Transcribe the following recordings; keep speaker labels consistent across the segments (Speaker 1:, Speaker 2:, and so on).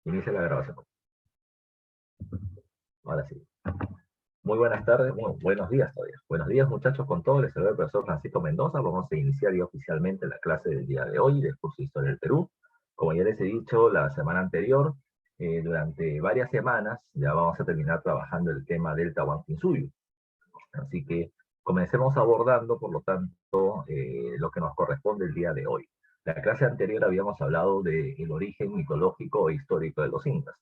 Speaker 1: Inicia la grabación. Ahora sí. Muy buenas tardes, buenos días todavía. Buenos días, muchachos, con todo. Les saluda el profesor Francisco Mendoza. Vamos a iniciar ya oficialmente la clase del día de hoy del curso de Historia del Perú. Como ya les he dicho la semana anterior, durante varias semanas ya vamos a terminar trabajando el tema del Tahuantinsuyo. Así que comencemos abordando, por lo tanto, lo que nos corresponde el día de hoy. La clase anterior habíamos hablado del origen mitológico e histórico de los incas.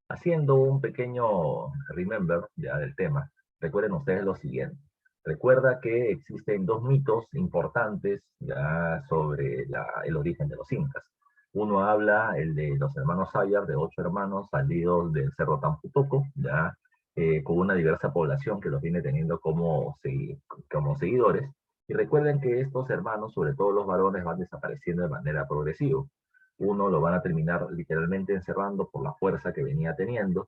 Speaker 1: Haciendo un pequeño remember ya del tema, recuerden ustedes lo siguiente. Recuerda que existen dos mitos importantes ya sobre el origen de los incas. Uno habla, el de los hermanos Sayar, de 8 hermanos salidos del Cerro Tamputoco, ya con una diversa población que los viene teniendo como seguidores. Y recuerden que estos hermanos, sobre todo los varones, van desapareciendo de manera progresiva. Uno lo van a terminar literalmente encerrando por la fuerza que venía teniendo.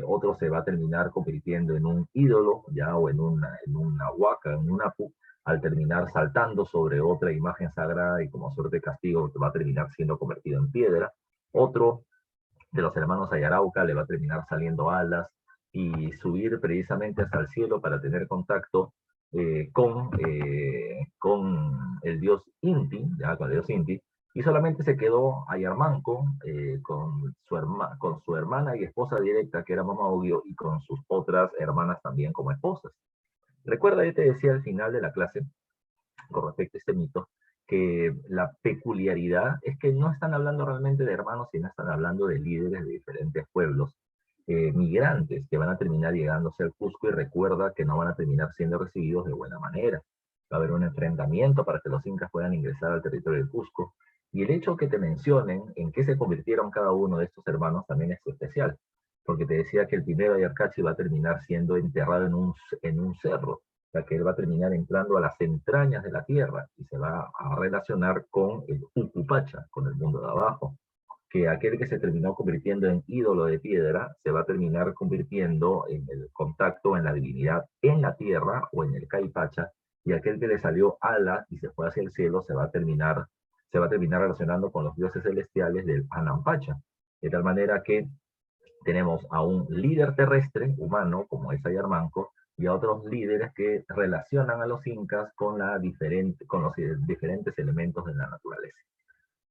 Speaker 1: Otro se va a terminar convirtiendo en un ídolo, ya, o en una huaca, en un apu, al terminar saltando sobre otra imagen sagrada y como suerte de castigo va a terminar siendo convertido en piedra. Otro de los hermanos Ayarauca le va a terminar saliendo alas y subir precisamente hasta el cielo para tener contacto con el dios Inti, ya, con el dios Inti, y solamente se quedó Ayarmanco con su hermana y esposa directa, que era Mama Ogio, y con sus otras hermanas también como esposas. Recuerda, yo te decía al final de la clase, con respecto a este mito, que la peculiaridad es que no están hablando realmente de hermanos, sino están hablando de líderes de diferentes pueblos migrantes que van a terminar llegándose al Cusco, y recuerda que no van a terminar siendo recibidos de buena manera. Va a haber un enfrentamiento para que los incas puedan ingresar al territorio del Cusco, y el hecho que te mencionen en qué se convirtieron cada uno de estos hermanos también es especial, porque te decía que el primero Ayarcachi va a terminar siendo enterrado en un cerro, ya que él va a terminar entrando a las entrañas de la tierra y se va a relacionar con el Ucupacha, con el mundo de abajo, que aquel que se terminó convirtiendo en ídolo de piedra se va a terminar convirtiendo en el contacto en la divinidad en la tierra o en el Caipacha, y aquel que le salió ala y se fue hacia el cielo se va a terminar relacionando con los dioses celestiales del Anampacha, de tal manera que tenemos a un líder terrestre humano como es Ayarmanco y a otros líderes que relacionan a los incas con los diferentes elementos de la naturaleza.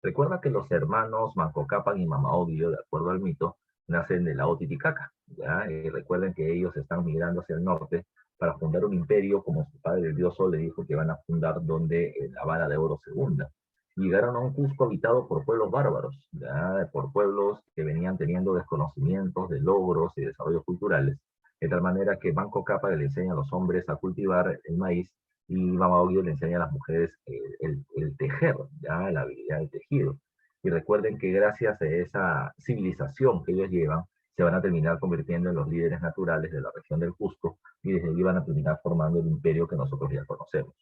Speaker 1: Recuerda que los hermanos Manco Cápac y Mama Ogio, de acuerdo al mito, nacen de la Titicaca, ¿ya? Recuerden que ellos están migrando hacia el norte para fundar un imperio, como su padre el dios Sol le dijo que van a fundar, donde la vara de oro se hunda. Llegaron a un Cusco habitado por pueblos bárbaros, ¿ya? Por pueblos que venían teniendo desconocimientos de logros y desarrollos culturales, de tal manera que Manco Cápac le enseña a los hombres a cultivar el maíz, y Mama Ogio le enseña a las mujeres el tejer, ya, la habilidad del tejido. Y recuerden que gracias a esa civilización que ellos llevan, se van a terminar convirtiendo en los líderes naturales de la región del Cusco, y desde allí van a terminar formando el imperio que nosotros ya conocemos.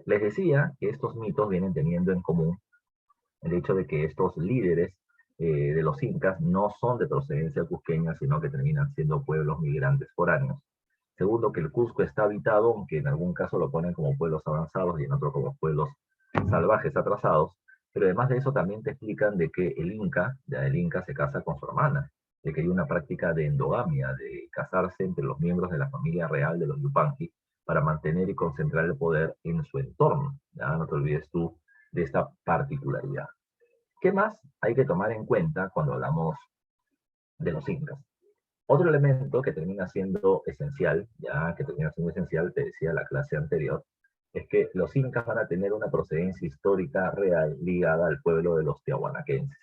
Speaker 1: Les decía que estos mitos vienen teniendo en común el hecho de que estos líderes de los incas no son de procedencia cusqueña, sino que terminan siendo pueblos migrantes foráneos. Segundo, que el Cusco está habitado, aunque en algún caso lo ponen como pueblos avanzados y en otro como pueblos salvajes atrasados, pero además de eso también te explican de que el Inca se casa con su hermana, de que hay una práctica de endogamia, de casarse entre los miembros de la familia real de los Yupanqui para mantener y concentrar el poder en su entorno. ¿Ya? No te olvides tú de esta particularidad. ¿Qué más hay que tomar en cuenta cuando hablamos de los incas? Otro elemento que termina siendo esencial, te decía la clase anterior, es que los incas van a tener una procedencia histórica real ligada al pueblo de los tiahuanaquenses,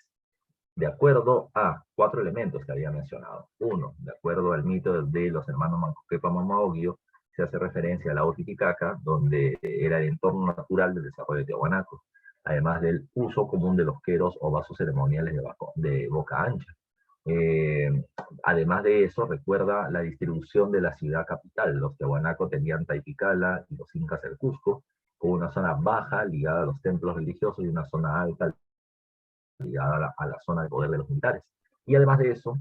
Speaker 1: de acuerdo a 4 elementos que había mencionado. Uno, de acuerdo al mito de los hermanos Manco Cápac Mama Ogio, se hace referencia a la Titicaca, donde era el entorno natural del desarrollo de Tiahuanaco, además del uso común de los queros o vasos ceremoniales de boca ancha. Eh, Además de eso, recuerda la distribución de la ciudad capital. Los tiahuanacos tenían Taypicala y los incas el Cusco, con una zona baja ligada a los templos religiosos y una zona alta ligada a la zona de poder de los militares. Y además de eso,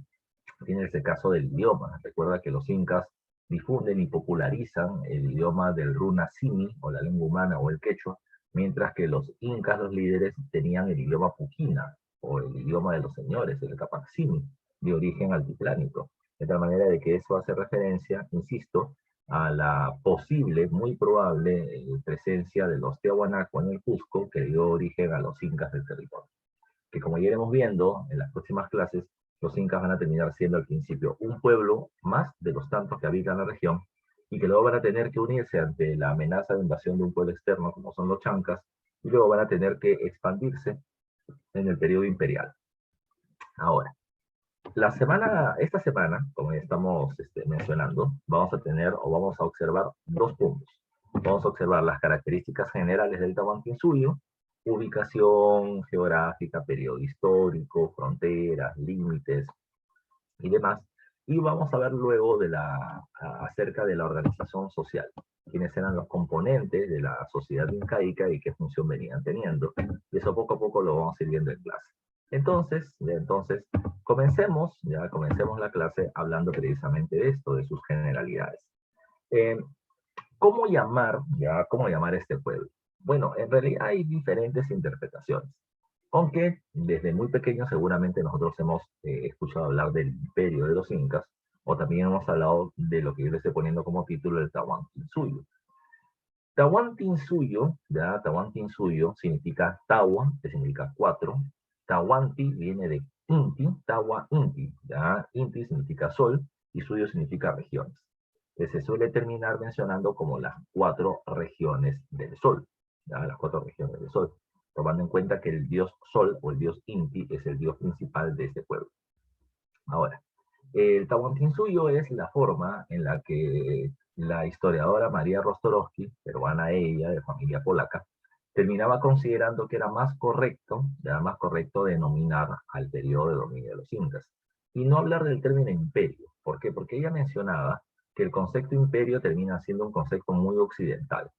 Speaker 1: tienes el caso del idioma. Recuerda que los incas difunden y popularizan el idioma del runa simi, o la lengua humana, o el quechua, mientras que los incas, los líderes, tenían el idioma puquina, o el idioma de los señores, el Capaximi, de origen altiplánico. De tal manera de que eso hace referencia, insisto, a la posible, muy probable presencia de los Tiahuanaco en el Cusco, que dio origen a los incas del territorio. Que como ya iremos viendo en las próximas clases, los incas van a terminar siendo al principio un pueblo más de los tantos que habitan la región, y que luego van a tener que unirse ante la amenaza de invasión de un pueblo externo como son los chancas, y luego van a tener que expandirse en el periodo imperial. Ahora, esta semana, como estamos mencionando, vamos a tener o vamos a observar dos puntos. Vamos a observar las características generales del Tahuantinsuyo, ubicación geográfica, periodo histórico, fronteras, límites y demás. Y vamos a ver luego acerca de la organización social, quiénes eran los componentes de la sociedad incaica y qué función venían teniendo. Y eso poco a poco lo vamos a ir viendo en clase. Entonces, comencemos la clase hablando precisamente de esto, de sus generalidades. ¿Cómo llamar a este pueblo? Bueno, en realidad hay diferentes interpretaciones. Aunque desde muy pequeño seguramente nosotros hemos escuchado hablar del imperio de los incas, o también hemos hablado de lo que yo le estoy poniendo como título el Tahuantinsuyo. Tahuantinsuyo significa Tawa, que significa cuatro. Tahuanti viene de Inti, Tawa Inti, ¿ya? Inti significa sol y suyo significa regiones. Que se suele terminar mencionando como las cuatro regiones del sol, ¿ya? Las cuatro regiones del sol, tomando en cuenta que el dios sol o el dios Inti es el dios principal de este pueblo. Ahora, el Tahuantinsuyo es la forma en la que la historiadora María Rostorowski, peruana ella, de familia polaca, terminaba considerando que era más correcto denominar al periodo de dominio de los incas, y no hablar del término imperio. ¿Por qué? Porque ella mencionaba que el concepto imperio termina siendo un concepto muy occidental.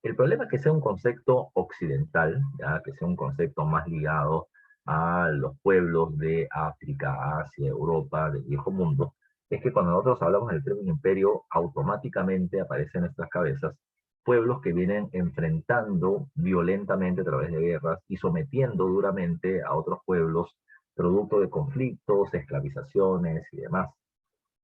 Speaker 1: El problema es que sea un concepto occidental, ¿ya? Que sea un concepto más ligado a los pueblos de África, Asia, Europa, del viejo mundo, es que cuando nosotros hablamos del término imperio, automáticamente aparecen en nuestras cabezas pueblos que vienen enfrentando violentamente a través de guerras y sometiendo duramente a otros pueblos producto de conflictos, esclavizaciones y demás.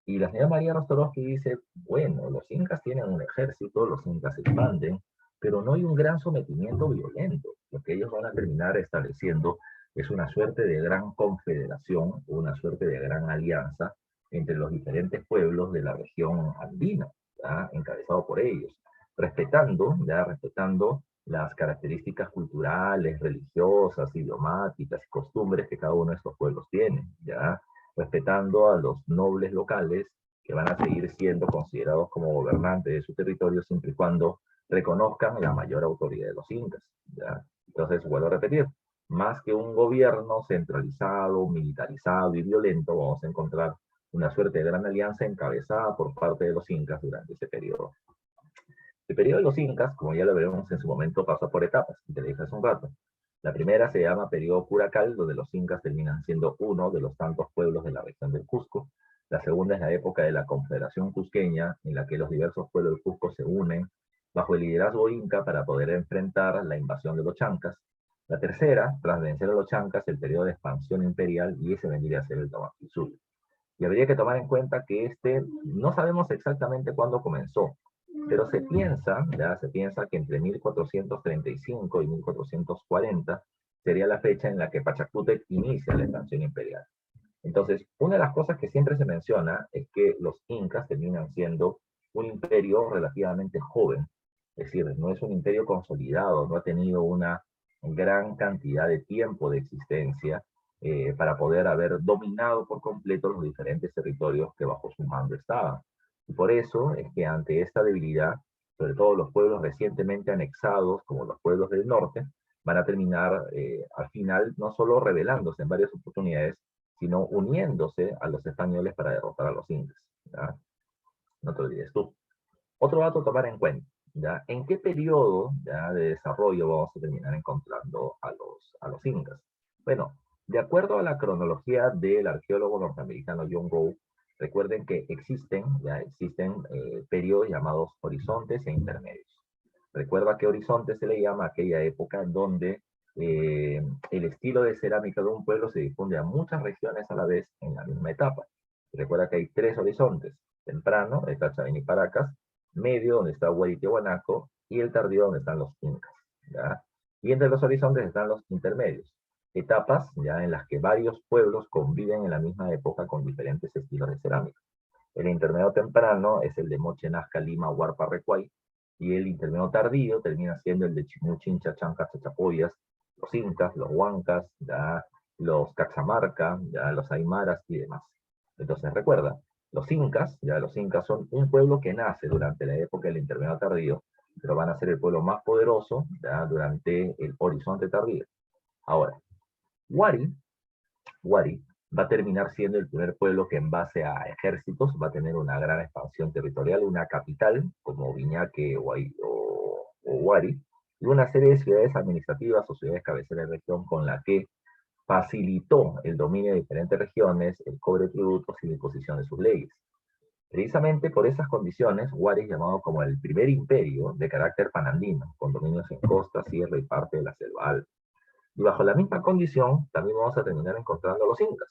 Speaker 1: Y la señora María Rostorowski dice, bueno, los incas tienen un ejército, los incas se expanden, pero no hay un gran sometimiento violento. Lo que ellos van a terminar estableciendo es una suerte de gran confederación, una suerte de gran alianza entre los diferentes pueblos de la región andina, ¿ya? Encabezado por ellos, respetando las características culturales, religiosas, idiomáticas y costumbres que cada uno de estos pueblos tiene, ¿ya? Respetando a los nobles locales que van a seguir siendo considerados como gobernantes de su territorio siempre y cuando reconozcan la mayor autoridad de los incas, ¿ya? Entonces, vuelvo a repetir, más que un gobierno centralizado, militarizado y violento, vamos a encontrar una suerte de gran alianza encabezada por parte de los incas durante ese periodo. El periodo de los incas, como ya lo veremos en su momento, pasa por etapas, y te lo dije hace un rato. La primera se llama periodo Curacal, donde los incas terminan siendo uno de los tantos pueblos de la región del Cusco. La segunda es la época de la Confederación Cusqueña, en la que los diversos pueblos del Cusco se unen bajo el liderazgo inca para poder enfrentar la invasión de los chancas. La tercera, tras vencer a los chancas, el periodo de expansión imperial, y ese vendría a ser el Tahuantinsuyo. Y habría que tomar en cuenta que no sabemos exactamente cuándo comenzó, pero se piensa que entre 1435 y 1440 sería la fecha en la que Pachacútec inicia la expansión imperial. Entonces, una de las cosas que siempre se menciona es que los incas terminan siendo un imperio relativamente joven, es decir, no es un imperio consolidado, no ha tenido una gran cantidad de tiempo de existencia para poder haber dominado por completo los diferentes territorios que bajo su mando estaban. Y por eso es que ante esta debilidad, sobre todo los pueblos recientemente anexados, como los pueblos del norte, van a terminar al final no solo rebelándose en varias oportunidades, sino uniéndose a los españoles para derrotar a los incas, ¿ya? No te olvides tú. Otro dato a tomar en cuenta, ¿ya? ¿En qué periodo, ya, de desarrollo vamos a terminar encontrando a los incas? Bueno, de acuerdo a la cronología del arqueólogo norteamericano John Rowe, recuerden que existen periodos llamados horizontes e intermedios. Recuerda que horizonte se le llama a aquella época en donde el estilo de cerámica de un pueblo se difunde a muchas regiones a la vez en la misma etapa. Recuerda que hay tres horizontes: temprano, está Chavín y Paracas; medio, donde está Huari y Tiahuanaco; y el tardío, donde están los incas, ¿ya? Y entre los horizontes están los intermedios, etapas ya en las que varios pueblos conviven en la misma época con diferentes estilos de cerámica. El intermedio temprano es el de Moche, Nazca, Lima, Huarpa, Recuay, y el intermedio tardío termina siendo el de Chimú, Chincha, Chancas, Chachapoyas, los incas, los huancas, ya, los caxamarca, ya, los aymaras y demás. Entonces recuerda, los incas son un pueblo que nace durante la época del intermedio tardío, pero van a ser el pueblo más poderoso ya, durante el horizonte tardío. Ahora, Huari va a terminar siendo el primer pueblo que en base a ejércitos va a tener una gran expansión territorial, una capital como Viñaque o Huari, y una serie de ciudades administrativas o ciudades cabeceras de región con la que facilitó el dominio de diferentes regiones, el cobro de tributos y la imposición de sus leyes. Precisamente por esas condiciones, Huari es llamado como el primer imperio de carácter panandino, con dominios en costa, sierra y parte de la selva alta. Y bajo la misma condición, también vamos a terminar encontrando a los incas.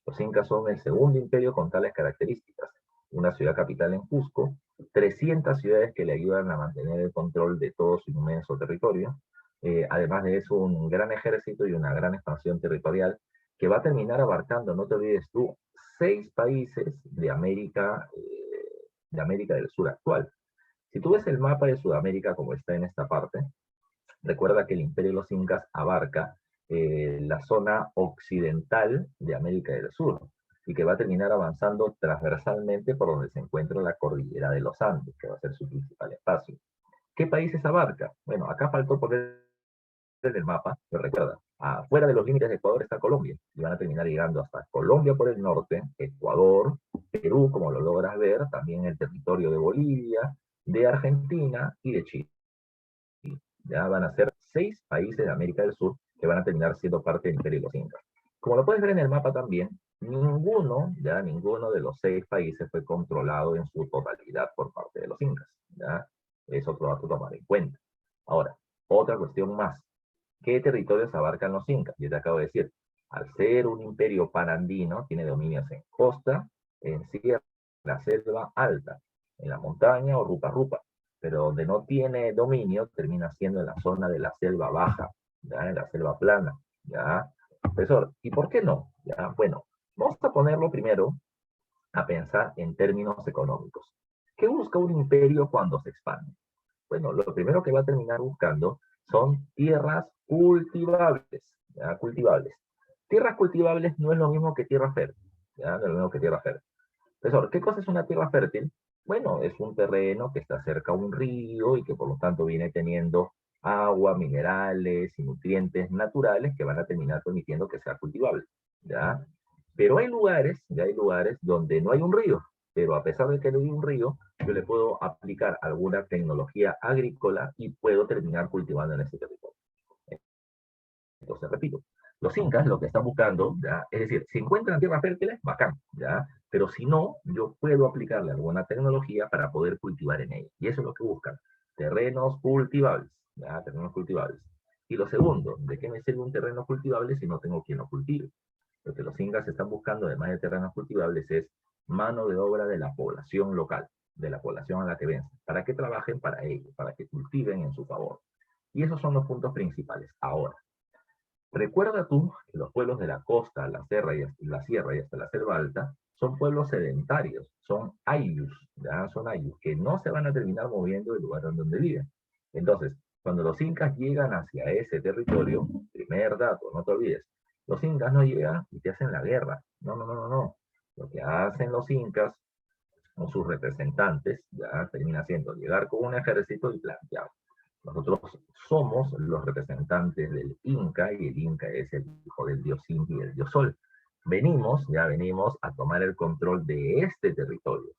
Speaker 1: Los incas son el segundo imperio con tales características: una ciudad capital en Cusco, 300 ciudades que le ayudan a mantener el control de todo su inmenso territorio, además de eso un gran ejército y una gran expansión territorial que va a terminar abarcando, no te olvides tú, 6 países de América del Sur actual. Si tú ves el mapa de Sudamérica como está en esta parte, recuerda que el imperio de los incas abarca la zona occidental de América del Sur y que va a terminar avanzando transversalmente por donde se encuentra la cordillera de los Andes, que va a ser su principal espacio. ¿Qué países abarca? Bueno, acá faltó poner en el mapa, pero recuerda, afuera de los límites de Ecuador está Colombia, y van a terminar llegando hasta Colombia por el norte, Ecuador, Perú, como lo logras ver, también el territorio de Bolivia, de Argentina y de Chile. Ya van a ser 6 países de América del Sur que van a terminar siendo parte del imperio de los incas. Como lo puedes ver en el mapa también, ninguno de los 6 países fue controlado en su totalidad por parte de los incas. ¿Ya? Es otro dato a tomar en cuenta. Ahora, otra cuestión más. ¿Qué territorios abarcan los incas? Yo te acabo de decir, al ser un imperio panandino, tiene dominios en costa, en sierra, en la selva alta, en la montaña o rupa-rupa, pero donde no tiene dominio termina siendo en la zona de la selva baja, ¿ya? En la selva plana, ¿ya? Profesor, ¿y por qué no? ¿Ya? Bueno, vamos a ponerlo primero a pensar en términos económicos. ¿Qué busca un imperio cuando se expande? Bueno, lo primero que va a terminar buscando son tierras cultivables, ¿ya? Cultivables. Tierras cultivables no es lo mismo que tierra fértil, ¿ya? No es lo mismo que tierra fértil. Profesor, ¿qué cosa es una tierra fértil? Bueno, es un terreno que está cerca a un río y que por lo tanto viene teniendo agua, minerales y nutrientes naturales que van a terminar permitiendo que sea cultivable, ¿ya? Pero hay lugares donde no hay un río, pero a pesar de que no hay un río, yo le puedo aplicar alguna tecnología agrícola y puedo terminar cultivando en ese territorio. Entonces, repito, los incas lo que están buscando, ¿ya? Es decir, si encuentran tierras fértiles, bacán, ¿ya? Pero si no, yo puedo aplicarle alguna tecnología para poder cultivar en ella. Y eso es lo que buscan, terrenos cultivables, ¿ya? Terrenos cultivables. Y lo segundo, ¿de qué me sirve un terreno cultivable si no tengo quien lo cultive? Lo que los incas están buscando, además de terrenos cultivables, es mano de obra de la población local, de la población a la que vencen, para que trabajen para ellos, para que cultiven en su favor. Y esos son los puntos principales. Ahora, recuerda tú que los pueblos de la costa, la sierra y hasta la selva alta son pueblos sedentarios, son ayllus, ¿ya? Son ayllus que no se van a terminar moviendo del lugar donde viven. Entonces, cuando los incas llegan hacia ese territorio, primer dato, no te olvides, los incas no llegan y te hacen la guerra. No, no, no, no, no. Lo que hacen los incas o sus representantes, ya termina siendo llegar con un ejército y plantear: nosotros somos los representantes del Inca, y el Inca es el hijo del dios Inti y el dios Sol. Venimos a tomar el control de este territorio.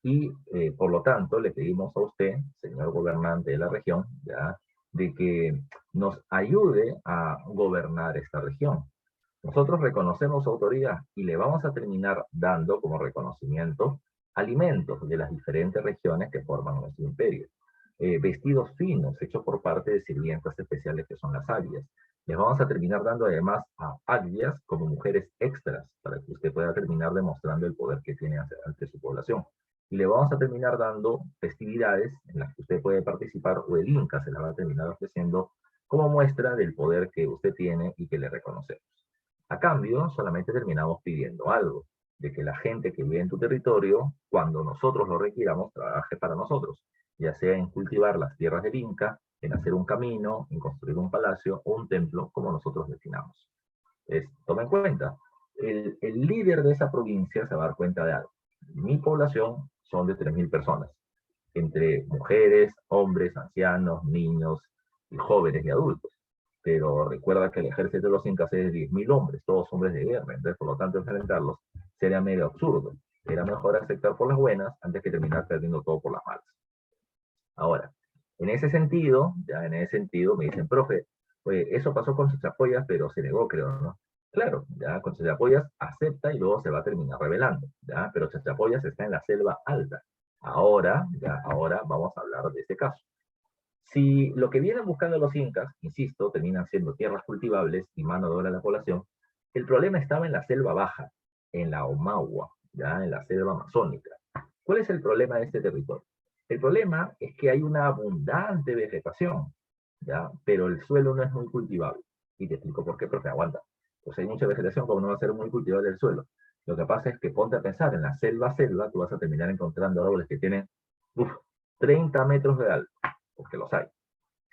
Speaker 1: Y por lo tanto le pedimos a usted, señor gobernante de la región, ya, de que nos ayude a gobernar esta región. Nosotros reconocemos su autoridad y le vamos a terminar dando como reconocimiento alimentos de las diferentes regiones que forman nuestro imperio. Vestidos finos hechos por parte de sirvientas especiales que son las arias. Les vamos a terminar dando además a Aglias como mujeres extras para que usted pueda terminar demostrando el poder que tiene ante su población. Y le vamos a terminar dando festividades en las que usted puede participar o el Inca se la va a terminar ofreciendo como muestra del poder que usted tiene y que le reconocemos. A cambio, solamente terminamos pidiendo algo, de que la gente que vive en tu territorio, cuando nosotros lo requiramos, trabaje para nosotros, ya sea en cultivar las tierras del Inca, en hacer un camino, en construir un palacio o un templo, como nosotros definamos. Toma en cuenta, el líder de esa provincia se va a dar cuenta de algo. Mi población son de 3.000 personas, entre mujeres, hombres, ancianos, niños, y jóvenes y adultos. Pero recuerda que el ejército de los incas es de 10.000 hombres, todos hombres de guerra, entonces por lo tanto enfrentarlos sería medio absurdo. Era mejor aceptar por las buenas antes que terminar perdiendo todo por las malas. Ahora, en ese sentido, ya en ese sentido me dicen, profe, pues eso pasó con Chachapoyas, pero se negó, creo, ¿no? Claro, ya con Chachapoyas acepta y luego se va a terminar rebelando, ¿ya? Pero Chachapoyas está en la selva alta. Ahora vamos a hablar de este caso. Si lo que vienen buscando los incas, insisto, terminan siendo tierras cultivables y mano de obra de la población, el problema estaba en la selva baja, en la Omagua, ya en la selva amazónica. ¿Cuál es el problema de este territorio? El problema es que hay una abundante vegetación, ¿ya? Pero el suelo no es muy cultivable. Y te explico por qué, porque aguanta. Pues hay mucha vegetación, como no va a ser muy cultivable el suelo. Lo que pasa es que ponte a pensar, en la selva, tú vas a terminar encontrando árboles que tienen 30 metros de alto, porque los hay.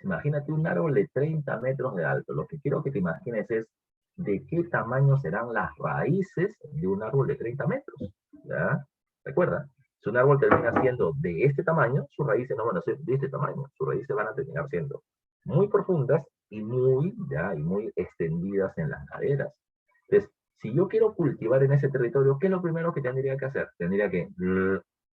Speaker 1: Imagínate un árbol de 30 metros de alto. Lo que quiero que te imagines es de qué tamaño serán las raíces de un árbol de 30 metros. ¿Ya? Recuerda, si un árbol termina siendo de este tamaño, sus raíces no van a ser de este tamaño. Sus raíces van a terminar siendo muy profundas y muy extendidas en las laderas. Entonces, si yo quiero cultivar en ese territorio, ¿qué es lo primero que tendría que hacer? Tendría que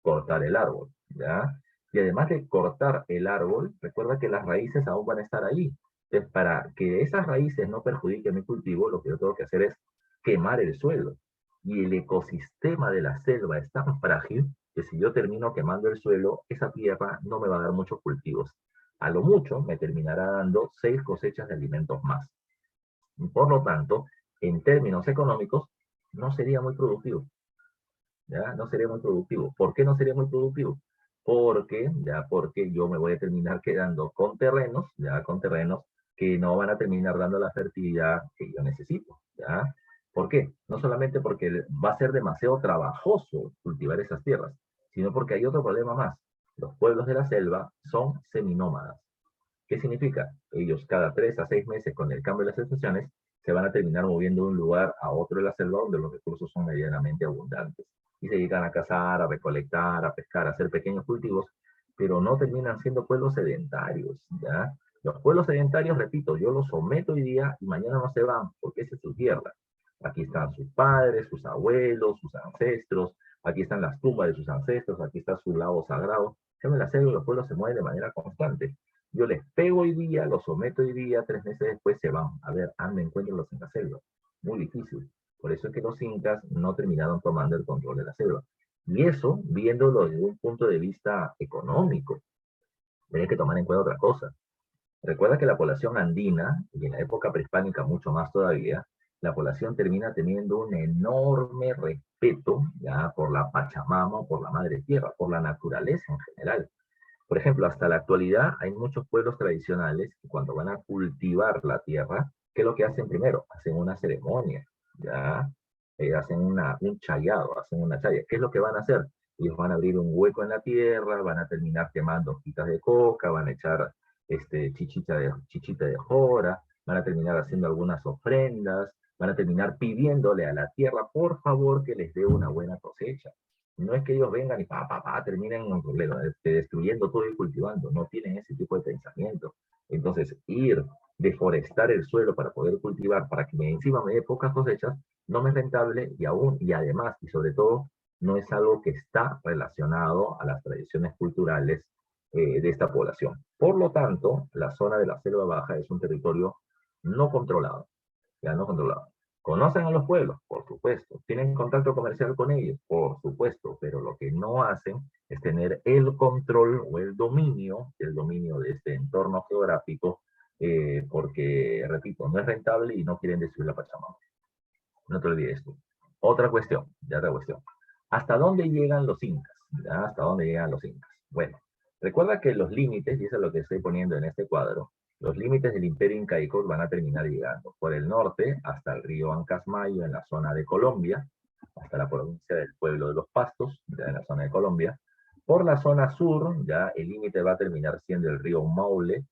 Speaker 1: cortar el árbol, ¿ya? Y además de cortar el árbol, recuerda que las raíces aún van a estar ahí. Entonces, para que esas raíces no perjudiquen mi cultivo, lo que yo tengo que hacer es quemar el suelo. Y el ecosistema de la selva es tan frágil que si yo termino quemando el suelo, esa tierra no me va a dar muchos cultivos. A lo mucho me terminará dando 6 cosechas de alimentos más. Por lo tanto, en términos económicos, no sería muy productivo. ¿Ya? No sería muy productivo. ¿Por qué no sería muy productivo? Porque yo me voy a terminar quedando con terrenos que no van a terminar dando la fertilidad que yo necesito, ¿ya? ¿Por qué? No solamente porque va a ser demasiado trabajoso cultivar esas tierras, sino porque hay otro problema más. Los pueblos de la selva son seminómadas. ¿Qué significa? Ellos cada 3 a 6 meses con el cambio de las estaciones se van a terminar moviendo de un lugar a otro de la selva donde los recursos son medianamente abundantes. Y se dedican a cazar, a recolectar, a pescar, a hacer pequeños cultivos, pero no terminan siendo pueblos sedentarios, ¿ya? Los pueblos sedentarios, repito, yo los someto hoy día y mañana no se van, porque esa es su tierra. Aquí están sus padres, sus abuelos, sus ancestros, aquí están las tumbas de sus ancestros, aquí está su lago sagrado. En la selva los pueblos se mueven de manera constante. Yo les pego hoy día, los someto hoy día, 3 meses después se van. A ver, encuentren en la selva. Muy difícil. Por eso es que los incas no terminaron tomando el control de la selva. Y eso, viéndolo desde un punto de vista económico, hay que tomar en cuenta otra cosa. Recuerda que la población andina, y en la época prehispánica mucho más todavía, la población termina teniendo un enorme respeto ya por la Pachamama, por la Madre Tierra, por la naturaleza en general. Por ejemplo, hasta la actualidad hay muchos pueblos tradicionales que cuando van a cultivar la tierra, ¿qué es lo que hacen primero? Hacen una ceremonia, ¿ya? Hacen un chayado, hacen una chaya. ¿Qué es lo que van a hacer? Ellos van a abrir un hueco en la tierra, van a terminar quemando hojitas de coca, van a echar chichita de jora, van a terminar haciendo algunas ofrendas, van a terminar pidiéndole a la tierra, por favor, que les dé una buena cosecha. No es que ellos vengan y terminen destruyendo todo y cultivando. No tienen ese tipo de pensamiento. Entonces, deforestar el suelo para poder cultivar, para que encima me dé pocas cosechas, no me es rentable y además, y sobre todo, no es algo que está relacionado a las tradiciones culturales de esta población. Por lo tanto, la zona de la selva baja es un territorio no controlado, ya no controlado. ¿Conocen a los pueblos? Por supuesto. ¿Tienen contacto comercial con ellos? Por supuesto, pero lo que no hacen es tener el control o el dominio de este entorno geográfico porque, repito, no es rentable y no quieren destruir la Pachamama. No te olvides esto. Otra cuestión, ya otra cuestión. ¿Hasta dónde llegan los incas? ¿Ya? ¿Hasta dónde llegan los incas? Bueno, recuerda que los límites, y eso es lo que estoy poniendo en este cuadro, los límites del imperio incaico van a terminar llegando por el norte hasta el río Ancasmayo en la zona de Colombia, hasta la provincia del Pueblo de los Pastos, ya en la zona de Colombia. Por la zona sur, ya el límite va a terminar siendo el río Maule,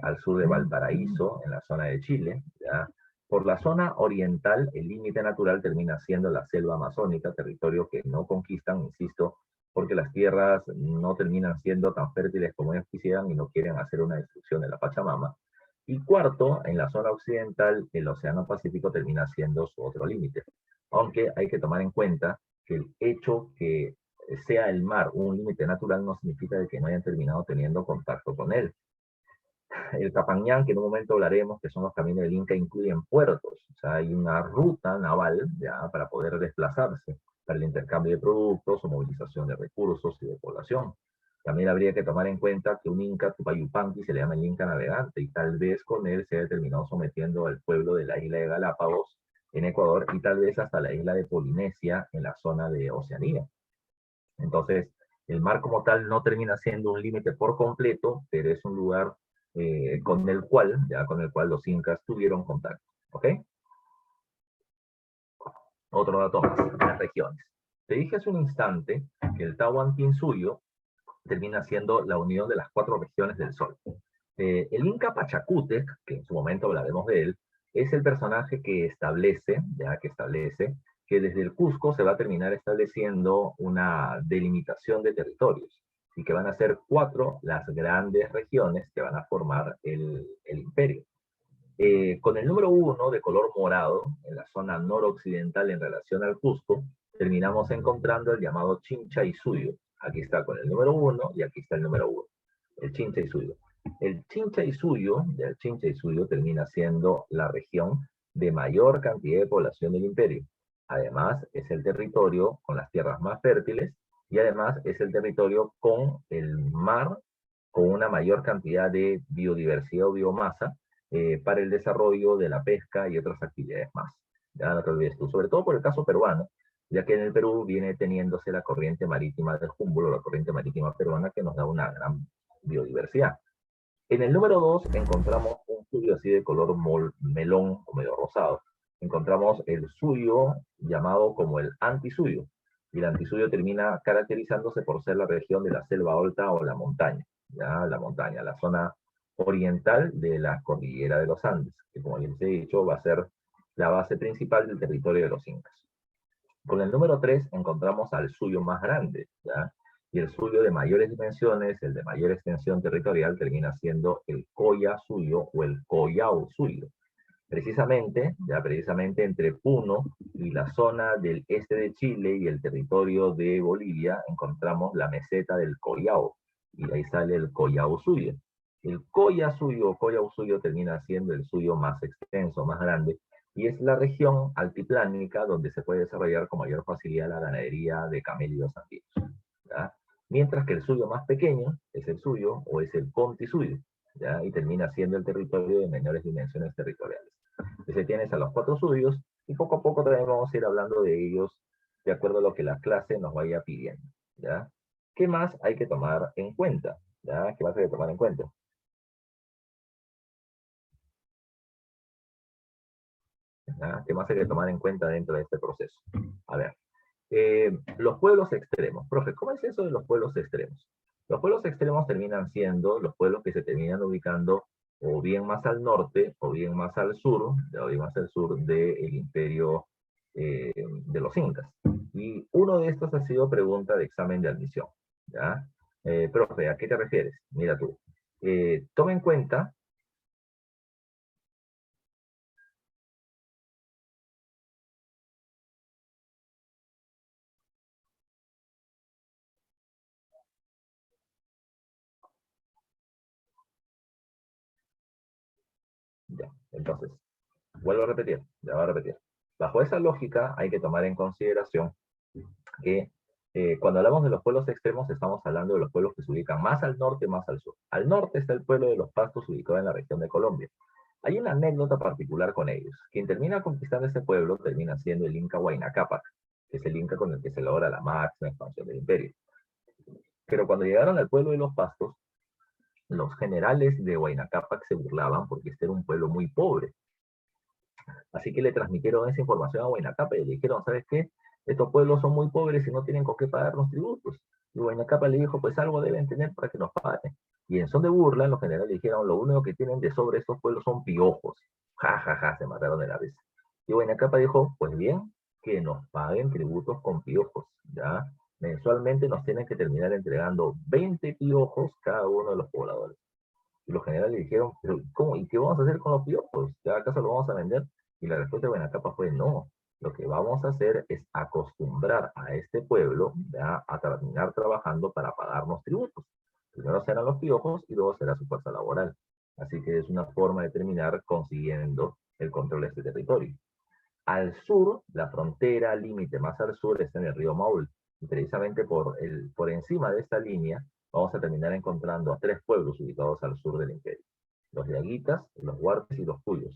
Speaker 1: al sur de Valparaíso, en la zona de Chile, ya. Por la zona oriental, el límite natural termina siendo la selva amazónica, territorio que no conquistan, insisto, porque las tierras no terminan siendo tan fértiles como ellos quisieran y no quieren hacer una destrucción de la Pachamama. Y cuarto, en la zona occidental, el Océano Pacífico termina siendo su otro límite. Aunque hay que tomar en cuenta que el hecho que sea el mar un límite natural no significa de que no hayan terminado teniendo contacto con él. El Capañán, que en un momento hablaremos, que son los caminos del Inca, incluyen puertos. O sea, hay una ruta naval ya para poder desplazarse, para el intercambio de productos o movilización de recursos y de población. También habría que tomar en cuenta que un Inca Tupayupanqui se le llama el Inca navegante y tal vez con él se haya terminado sometiendo al pueblo de la isla de Galápagos en Ecuador y tal vez hasta la isla de Polinesia en la zona de Oceanía. Entonces, el mar como tal no termina siendo un límite por completo, pero es un lugar con el cual los incas tuvieron contacto. ¿Ok? Otro dato más, las regiones. Te dije hace un instante que el Tahuantinsuyo termina siendo la unión de las 4 regiones del Sol. El Inca Pachacútec, que en su momento hablaremos de él, es el personaje que establece que desde el Cusco se va a terminar estableciendo una delimitación de territorios y que van a ser 4 las grandes regiones que van a formar el imperio. Con el número 1 de color morado en la zona noroccidental en relación al Cusco, terminamos encontrando el llamado Chincha y Suyo. Aquí está con el número 1 y aquí está el número 1, el Chincha y Suyo. El Chincha y Suyo termina siendo la región de mayor cantidad de población del imperio. Además, es el territorio con las tierras más fértiles y además es el territorio con el mar con una mayor cantidad de biodiversidad o biomasa para el desarrollo de la pesca y otras actividades más. Ya no te olvides tú, sobre todo por el caso peruano, ya que en el Perú viene teniéndose la corriente marítima de Humboldt, la corriente marítima peruana, que nos da una gran biodiversidad. En el número 2 encontramos un suyo así de color melón o medio rosado. Encontramos el suyo llamado como el antisuyo. Y el antisuyo termina caracterizándose por ser la región de la selva alta o la montaña. ¿Ya? La montaña, la zona oriental de la cordillera de los Andes, que como les he dicho va a ser la base principal del territorio de los incas. Con el número 3 encontramos al suyo más grande, ¿ya? Y el suyo de mayores dimensiones, el de mayor extensión territorial, termina siendo el Coya suyo o el Collao suyo. Precisamente entre Puno y la zona del este de Chile y el territorio de Bolivia, encontramos la meseta del Collao, y ahí sale el Collao suyo. El Coya suyo o Collao suyo termina siendo el suyo más extenso, más grande, y es la región altiplánica donde se puede desarrollar con mayor facilidad la ganadería de camélidos andinos. ¿Ya? Mientras que el suyo más pequeño es el suyo o es el Conti suyo, ¿ya? Y termina siendo el territorio de menores dimensiones territoriales. Entonces tienes a los 4 suyos y poco a poco también vamos a ir hablando de ellos de acuerdo a lo que la clase nos vaya pidiendo. ¿Ya? ¿Qué más hay que tomar en cuenta? ¿Ya? ¿Qué más hay que tomar en cuenta? ¿Ya? ¿Qué más hay que tomar en cuenta dentro de este proceso? A ver, los pueblos extremos. Profe, ¿cómo es eso de los pueblos extremos? Los pueblos extremos terminan siendo los pueblos que se terminan ubicando o bien más al norte o bien más al sur, o bien más al sur del imperio de los incas. Y uno de estos ha sido pregunta de examen de admisión. ¿Ya? Profe, ¿a qué te refieres? Mira tú. Toma en cuenta, ya, entonces, vuelvo a repetir, ya voy a repetir. Bajo esa lógica hay que tomar en consideración que Cuando hablamos de los pueblos extremos, estamos hablando de los pueblos que se ubican más al norte, más al sur. Al norte está el pueblo de los Pastos, ubicado en la región de Colombia. Hay una anécdota particular con ellos. Quien termina conquistando ese pueblo termina siendo el Inca Huayna Cápac, que es el Inca con el que se logra la máxima expansión del imperio. Pero cuando llegaron al pueblo de los Pastos, los generales de Huayna Cápac se burlaban porque este era un pueblo muy pobre. Así que le transmitieron esa información a Huayna Cápac y le dijeron, ¿sabes qué? Estos pueblos son muy pobres y no tienen con qué pagar los tributos. Y Huayna Cápac le dijo, pues algo deben tener para que nos paguen. Y en son de burla, los generales dijeron, lo único que tienen de sobre estos pueblos son piojos. Ja, ja, ja, se mataron de la risa. Y Huayna Cápac dijo, pues bien, que nos paguen tributos con piojos, ¿ya? Mensualmente nos tienen que terminar entregando 20 piojos cada uno de los pobladores. Y los generales le dijeron, pero ¿cómo? ¿Y qué vamos a hacer con los piojos? ¿Ya acaso lo vamos a vender? Y la respuesta de Buenacapa fue no. Lo que vamos a hacer es acostumbrar a este pueblo, ¿ya?, a terminar trabajando para pagarnos tributos. Primero serán los piojos y luego será su fuerza laboral. Así que es una forma de terminar consiguiendo el control de este territorio. Al sur, la frontera límite más al sur está en el río Maule. Y precisamente por encima de esta línea vamos a terminar encontrando a tres pueblos ubicados al sur del imperio. Los Llaguitas, los Huarpes y los Cuyos.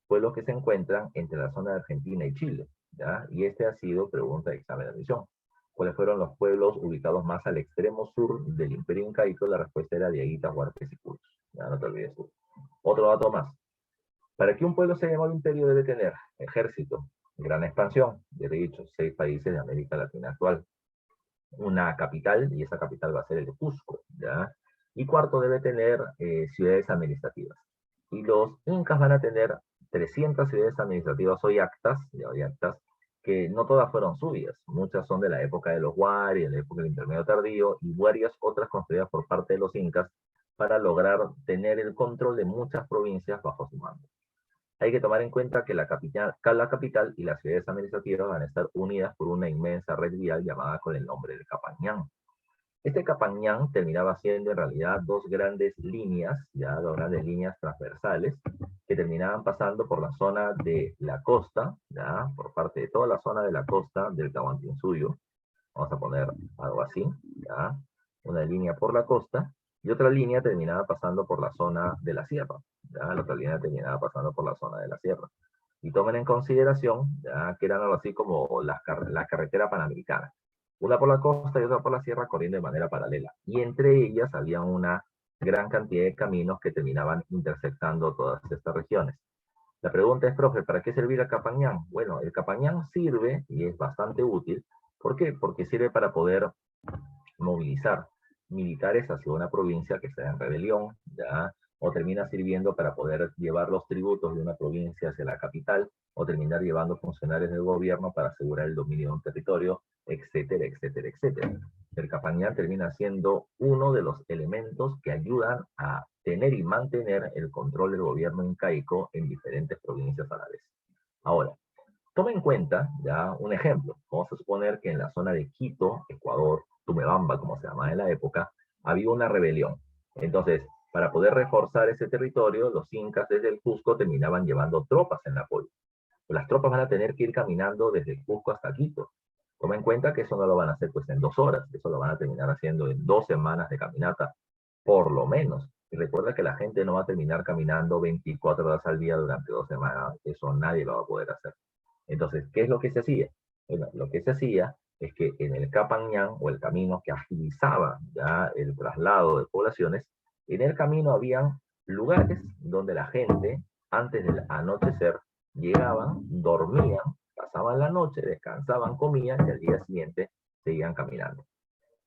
Speaker 1: Pueblos que se encuentran entre la zona de Argentina y Chile, ¿ya? Y este ha sido pregunta de examen de admisión. ¿Cuáles fueron los pueblos ubicados más al extremo sur del imperio incaico? La respuesta era Llaguitas, Huarpes y Cuyos. Ya no te olvides tú. Otro dato más. Para que un pueblo se llame imperio debe tener ejército, gran expansión, ya he dicho, 6 países de América Latina actual, una capital, y esa capital va a ser el Cusco, ¿ya? Y cuarto, debe tener ciudades administrativas. Y los incas van a tener 300 ciudades administrativas o yactas, que no todas fueron suyas, muchas son de la época de los Huari, de la época del Intermedio Tardío, y varias otras construidas por parte de los incas para lograr tener el control de muchas provincias bajo su mando. Hay que tomar en cuenta que la capital y las ciudades administrativas van a estar unidas por una inmensa red vial llamada con el nombre de Capañán. Este Capañán terminaba siendo en realidad dos grandes líneas, ya dos grandes líneas transversales, que terminaban pasando por la zona de la costa, ya, por parte de toda la zona de la costa del Tahuantinsuyo. Vamos a poner algo así, ya, una línea por la costa, y otra línea terminaba pasando por la zona de la sierra, ya, la otra línea terminaba pasando por la zona de la sierra. Y tomen en consideración, ya, que eran algo así como la carretera panamericana, una por la costa y otra por la sierra corriendo de manera paralela, y entre ellas había una gran cantidad de caminos que terminaban intersectando todas estas regiones. La pregunta es, profe, ¿para qué servir el Capañán? Bueno, el Capañán sirve y es bastante útil. ¿Por qué? Porque sirve para poder movilizar militares hacia una provincia que está en rebelión, ¿ya? O termina sirviendo para poder llevar los tributos de una provincia hacia la capital, o terminar llevando funcionarios del gobierno para asegurar el dominio de un territorio, etcétera, etcétera, etcétera. El Capañán termina siendo uno de los elementos que ayudan a tener y mantener el control del gobierno incaico en diferentes provincias a la vez. Ahora, toma en cuenta ya un ejemplo. Vamos a suponer que en la zona de Quito, Ecuador, Tumebamba, como se llamaba en la época, había una rebelión. Entonces, para poder reforzar ese territorio, los incas desde el Cusco terminaban llevando tropas en apoyo. Las tropas van a tener que ir caminando desde el Cusco hasta Quito. Toma en cuenta que eso no lo van a hacer pues en 2 horas, eso lo van a terminar haciendo en 2 semanas de caminata, por lo menos. Y recuerda que la gente no va a terminar caminando 24 horas al día durante 2 semanas, eso nadie lo va a poder hacer. Entonces, ¿qué es lo que se hacía? Bueno, lo que se hacía es que en el Capañán, o el camino que agilizaba ya el traslado de poblaciones, en el camino habían lugares donde la gente, antes del anochecer, llegaban, dormían, pasaban la noche, descansaban, comían y al día siguiente seguían caminando.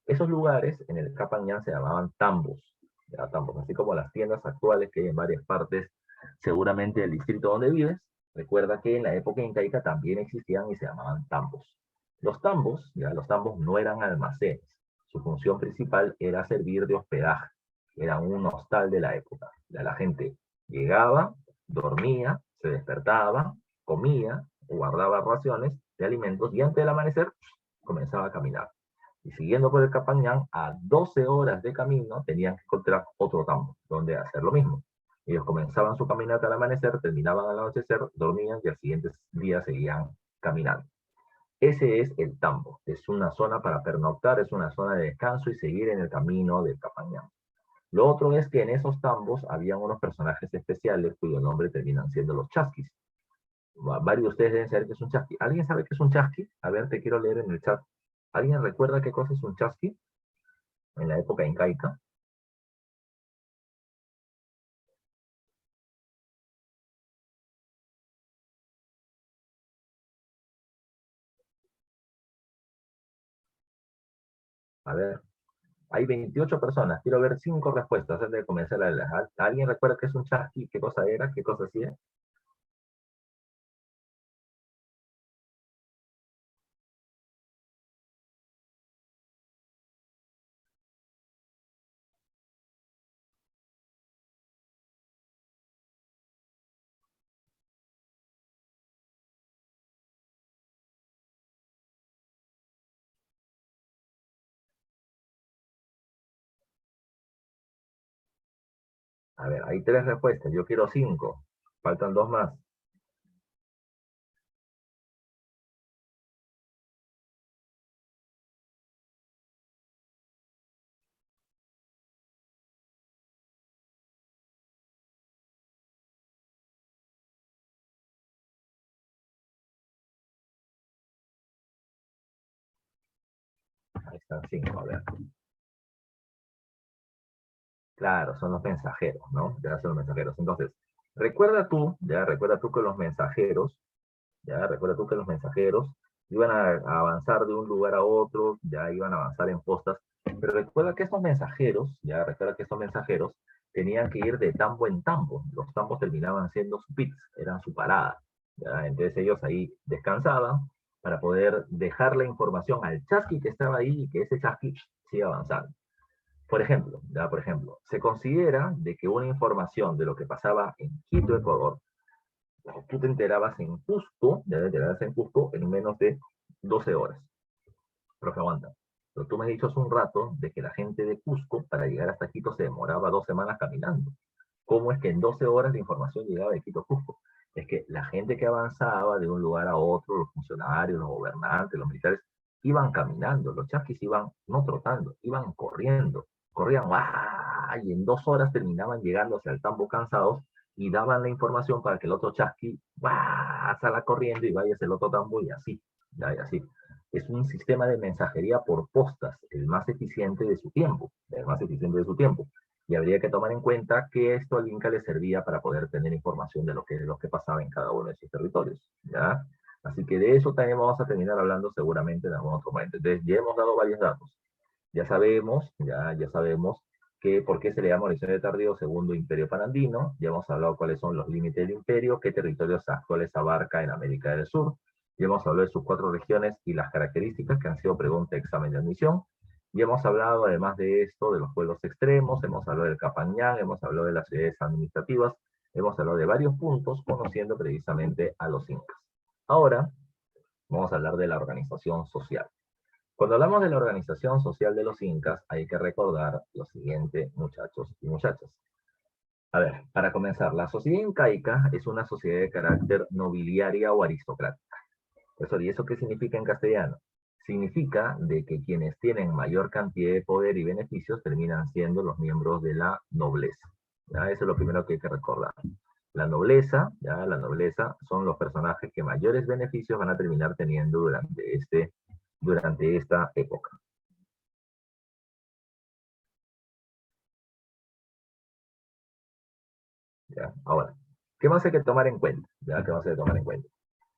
Speaker 1: Esos lugares en el Capañán se llamaban tambos, ya, tambos, así como las tiendas actuales que hay en varias partes, seguramente del distrito donde vives. Recuerda que en la época incaica también existían y se llamaban tambos. Los tambos, ya, los tambos no eran almacenes. Su función principal era servir de hospedaje. Era un hostal de la época. Ya la gente llegaba, dormía, se despertaba, comía, guardaba raciones de alimentos y antes del amanecer comenzaba a caminar. Y siguiendo por el Capañán, a 12 horas de camino tenían que encontrar otro tambo, donde hacer lo mismo. Ellos comenzaban su caminata al amanecer, terminaban al anochecer, dormían y al siguiente día seguían caminando. Ese es el tambo. Es una zona para pernoctar, es una zona de descanso y seguir en el camino del Capañán. Lo otro es que en esos tambos habían unos personajes especiales cuyo nombre terminan siendo los chasquis. Varios de ustedes deben saber que es un chasqui. ¿Alguien sabe qué es un chasqui? A ver, te quiero leer en el chat. ¿Alguien recuerda qué cosa es un chasqui en la época incaica? A ver, hay 28 personas. Quiero ver 5 respuestas antes de comenzar a leer. ¿Alguien recuerda qué es un chasqui? ¿Qué cosa era? ¿Qué cosa hacía? A ver, hay 3 respuestas. Yo quiero 5. Faltan 2 más. Ahí están 5. A ver. Claro, son los mensajeros, ¿no? Ya son los mensajeros. Entonces, recuerda tú que los mensajeros, ya, recuerda tú que los mensajeros iban a avanzar de un lugar a otro, ya iban a avanzar en postas, pero recuerda que estos mensajeros, ya, recuerda que estos mensajeros tenían que ir de tambo en tambo. Los tambos terminaban siendo su pits, eran su parada, ya. Entonces ellos ahí descansaban para poder dejar la información al chasqui que estaba ahí y que ese chasqui siga avanzando. Por ejemplo, ya, por ejemplo, se considera de que una información de lo que pasaba en Quito, Ecuador, tú te enterabas en Cusco, ya te enterabas en Cusco en menos de 12 horas. Profe, aguanta. Pero tú me has dicho hace un rato de que la gente de Cusco para llegar hasta Quito se demoraba 2 semanas caminando. ¿Cómo es que en 12 horas la información llegaba de Quito a Cusco? Es que la gente que avanzaba de un lugar a otro, los funcionarios, los gobernantes, los militares, iban caminando, los chasquis iban no trotando, iban corriendo, corrían ¡ah! Y en 2 horas terminaban llegando hacia el tambo cansados y daban la información para que el otro chasqui ¡ah! Salga corriendo y vaya hacia el otro tambo y así, ya, y así. Es un sistema de mensajería por postas, el más eficiente de su tiempo, el más eficiente de su tiempo. Y habría que tomar en cuenta que esto al Inca le servía para poder tener información de lo que pasaba en cada uno de sus territorios, ¿ya? Así que de eso también vamos a terminar hablando seguramente en algún otro momento. Entonces, ya hemos dado varios datos. Ya sabemos que por qué se le llama Horizonte Tardío Segundo Imperio Panandino. Ya hemos hablado cuáles son los límites del imperio, qué territorios actuales abarca en América del Sur. Ya hemos hablado de sus 4 regiones y las características que han sido pregunta de examen de admisión. Y hemos hablado, además de esto, de los pueblos extremos, hemos hablado del Capañán, hemos hablado de las ciudades administrativas, hemos hablado de varios puntos, conociendo precisamente a los incas. Ahora, vamos a hablar de la organización social. Cuando hablamos de la organización social de los incas, hay que recordar lo siguiente, muchachos y muchachas. A ver, para comenzar, la sociedad incaica es una sociedad de carácter nobiliaria o aristocrática. ¿Y eso qué significa en castellano? Significa de que quienes tienen mayor cantidad de poder y beneficios terminan siendo los miembros de la nobleza. ¿Ya? Eso es lo primero que hay que recordar. La nobleza, ya, la nobleza son los personajes que mayores beneficios van a terminar teniendo durante esta época. ¿Ya? Ahora, ¿qué más hay que tomar en cuenta? ¿Ya? ¿Qué más hay que tomar en cuenta?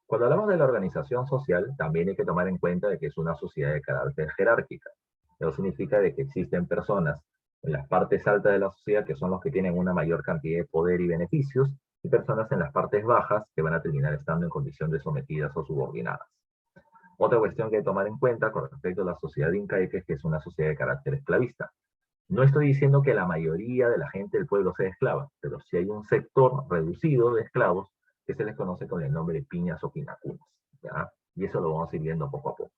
Speaker 1: Cuando hablamos de la organización social, también hay que tomar en cuenta de que es una sociedad de carácter jerárquica. Eso significa de que existen personas en las partes altas de la sociedad que son los que tienen una mayor cantidad de poder y beneficios, y personas en las partes bajas que van a terminar estando en condición de sometidas o subordinadas. Otra cuestión que hay que tomar en cuenta con respecto a la sociedad incaica es que es una sociedad de carácter esclavista. No estoy diciendo que la mayoría de la gente del pueblo sea esclava, pero sí hay un sector reducido de esclavos que se les conoce con el nombre de piñas o pinacunas, ¿ya? Y eso lo vamos a ir viendo poco a poco.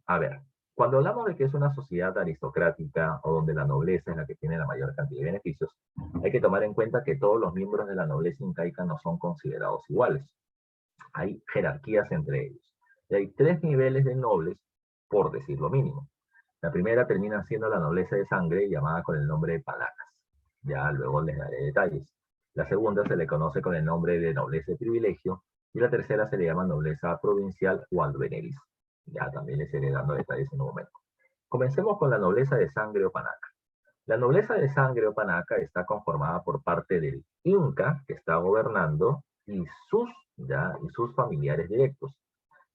Speaker 1: A ver, cuando hablamos de que es una sociedad aristocrática o donde la nobleza es la que tiene la mayor cantidad de beneficios, hay que tomar en cuenta que todos los miembros de la nobleza incaica no son considerados iguales. Hay jerarquías entre ellos. Y hay tres niveles de nobles, por decir lo mínimo. La primera termina siendo la nobleza de sangre, llamada con el nombre de palacas. Ya luego les daré detalles. La segunda se le conoce con el nombre de nobleza de privilegio, y la tercera se le llama nobleza provincial o albeneris. Ya también les iré dando detalles en un momento. Comencemos con la nobleza de sangre o panaca. La nobleza de sangre o panaca está conformada por parte del inca que está gobernando y sus familiares directos,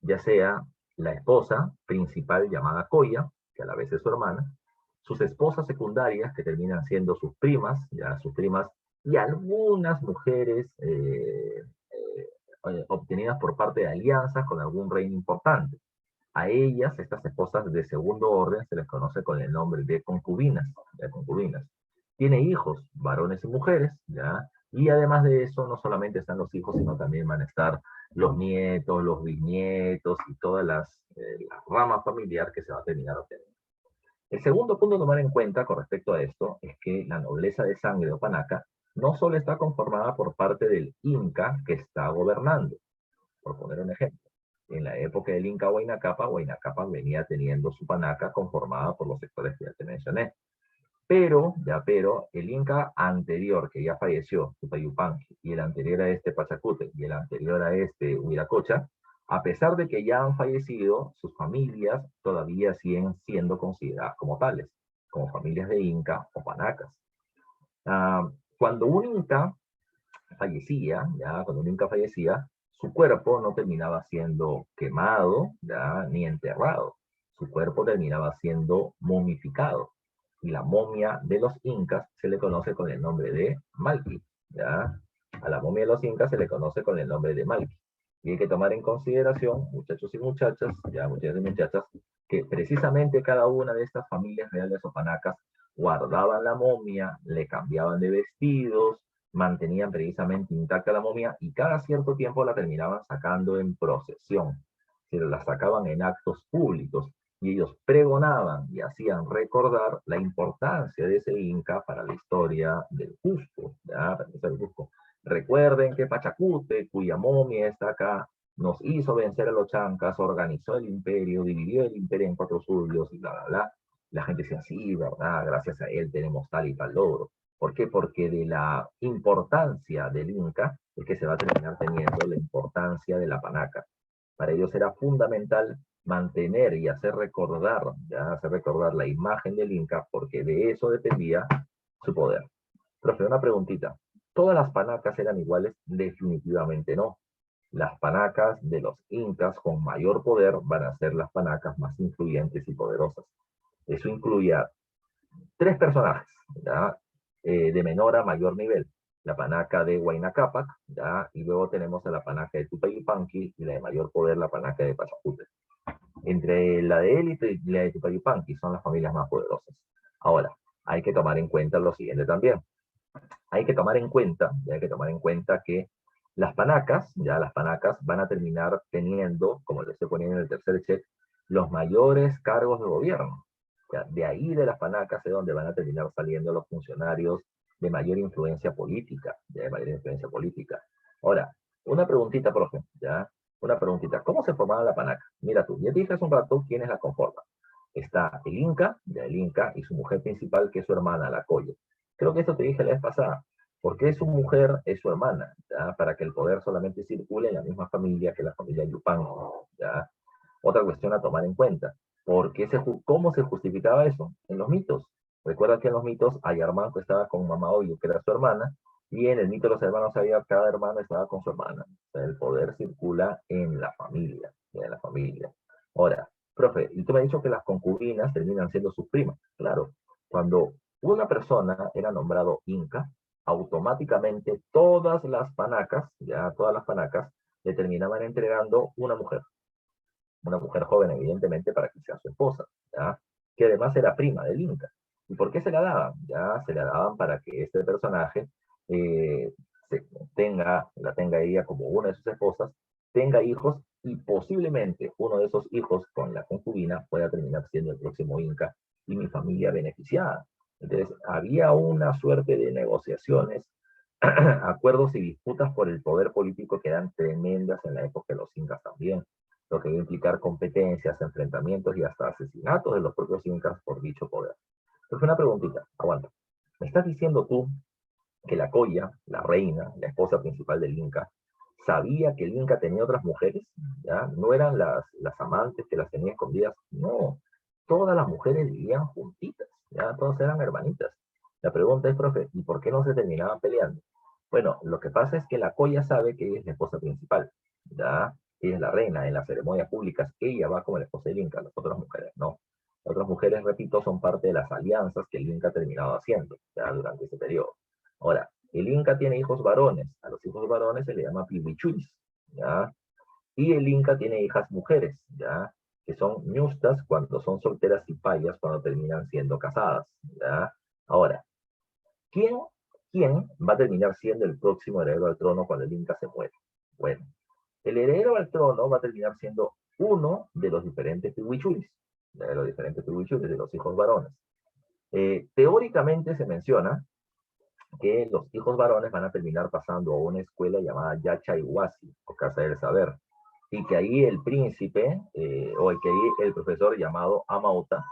Speaker 1: ya sea la esposa principal llamada Coya, que a la vez es su hermana, sus esposas secundarias, que terminan siendo sus primas, ya sus primas, y algunas mujeres obtenidas por parte de alianzas con algún reino importante. A ellas, estas esposas de segundo orden, se les conoce con el nombre de concubinas, de concubinas. Tiene hijos, varones y mujeres, ¿ya? Y además de eso, no solamente están los hijos, sino también van a estar los nietos, los bisnietos y todas las ramas familiar que se va a terminar obteniendo. El segundo punto a tomar en cuenta con respecto a esto es que la nobleza de sangre o panaca no solo está conformada por parte del inca que está gobernando, por poner un ejemplo. En la época del Inca Huayna Capac venía teniendo su panaca conformada por los sectores que ya te mencioné. Pero, el Inca anterior, que ya falleció, Tupayupanqui, y el anterior a este Pachacute, y el anterior a este Huiracocha, a pesar de que ya han fallecido, sus familias todavía siguen siendo consideradas como tales, como familias de Inca o panacas. Cuando un Inca fallecía, su cuerpo no terminaba siendo quemado, ¿ya? Ni enterrado. Su cuerpo terminaba siendo momificado. Y la momia de los incas se le conoce con el nombre de Malki, ¿ya? A la momia de los incas se le conoce con el nombre de Malki. Y hay que tomar en consideración, muchachos y muchachas, ya muchachos y muchachas, que precisamente cada una de estas familias reales o panacas guardaban la momia, le cambiaban de vestidos, mantenían precisamente intacta la momia y cada cierto tiempo la terminaban sacando en procesión. Se la sacaban en actos públicos y ellos pregonaban y hacían recordar la importancia de ese Inca para la historia del Cusco. ¿Ya? Para el Cusco. Recuerden que Pachacute, cuya momia está acá, nos hizo vencer a los chancas, organizó el imperio, dividió el imperio en 4 suyos y bla, bla, bla. La gente decía, sí, verdad, gracias a él tenemos tal y tal logro. ¿Por qué? Porque de la importancia del Inca es que se va a terminar teniendo la importancia de la panaca. Para ellos era fundamental mantener y hacer recordar la imagen del Inca, porque de eso dependía su poder. Profe, una preguntita. ¿Todas las panacas eran iguales? Definitivamente no. Las panacas de los incas con mayor poder van a ser las panacas más influyentes y poderosas. Eso incluía 3 personajes, ¿ya? De menor a mayor nivel. La panaca de Huayna Capac, ¿ya? Y luego tenemos a la panaca de Tupayupanqui y la de mayor poder, la panaca de Pachacute. Entre la de élite y la de Tupayupanqui son las familias más poderosas. Ahora, hay que tomar en cuenta lo siguiente también. Hay que tomar en cuenta que las panacas van a terminar teniendo, como les estoy poniendo en el tercer check, los mayores cargos de gobierno. Ya, de ahí de las panacas es donde van a terminar saliendo los funcionarios de mayor influencia política, Ahora, una preguntita, profe, ¿ya? Una preguntita. ¿Cómo se formaba la panaca? Mira tú, ya te dije hace un rato quiénes la conforman. Está el Inca y su mujer principal, que es su hermana, la Coya. Creo que esto te dije la vez pasada. ¿Por qué su mujer es su hermana? ¿Ya? Para que el poder solamente circule en la misma familia que la familia Yupanqui, ¿ya? Otra cuestión a tomar en cuenta. ¿Cómo se justificaba eso? En los mitos. Recuerda que en los mitos Ayarmanco estaba con Mamá Oyo, que era su hermana, y en el mito de los hermanos había cada hermano estaba con su hermana. O sea, el poder circula en la familia, en la familia. Ahora, profe, y tú me has dicho que las concubinas terminan siendo sus primas. Claro, cuando una persona era nombrado Inca, automáticamente todas las panacas, le terminaban entregando una mujer joven, evidentemente, para que sea su esposa, ¿ya? Que además era prima del Inca. ¿Y por qué se la daban? Ya se la daban para que este personaje eh, la tenga ella como una de sus esposas, tenga hijos y posiblemente uno de esos hijos con la concubina pueda terminar siendo el próximo Inca y mi familia beneficiada. Entonces, había una suerte de negociaciones, acuerdos y disputas por el poder político que eran tremendas en la época de los incas también. lo que va a implicar competencias, enfrentamientos y hasta asesinatos de los propios incas por dicho poder. Entonces, una preguntita, aguanta. ¿Me estás diciendo tú que la Coya, la reina, la esposa principal del Inca, sabía que el Inca tenía otras mujeres? ¿Ya? No eran las amantes que las tenía escondidas, no. Todas las mujeres vivían juntitas, ¿ya? Todas eran hermanitas. La pregunta es, profe, ¿y por qué no se terminaban peleando? Bueno, lo que pasa es que la Coya sabe que ella es la esposa principal, ¿ya? Ella es la reina. En las ceremonias públicas ella va como la esposa del Inca, las otras mujeres no. Las otras mujeres, repito, son parte de las alianzas que el Inca ha terminado haciendo, ya, durante ese periodo. Ahora, el Inca tiene hijos varones. A los hijos varones se le llama pihuichuis, ¿ya? Y el Inca tiene hijas mujeres, ¿ya? Que son ñustas cuando son solteras y payas cuando terminan siendo casadas, ¿ya? Ahora, ¿quién, ¿quién va a terminar siendo el próximo heredero al trono cuando el Inca se muere? Bueno, el heredero al trono va a terminar siendo uno de los diferentes pihuichuis, de los diferentes pihuichuis, de los hijos varones. Teóricamente se menciona que los hijos varones van a terminar pasando a una escuela llamada Yachayhuasi, o Casa del Saber, y que ahí el príncipe, o que ahí el profesor llamado Amauta,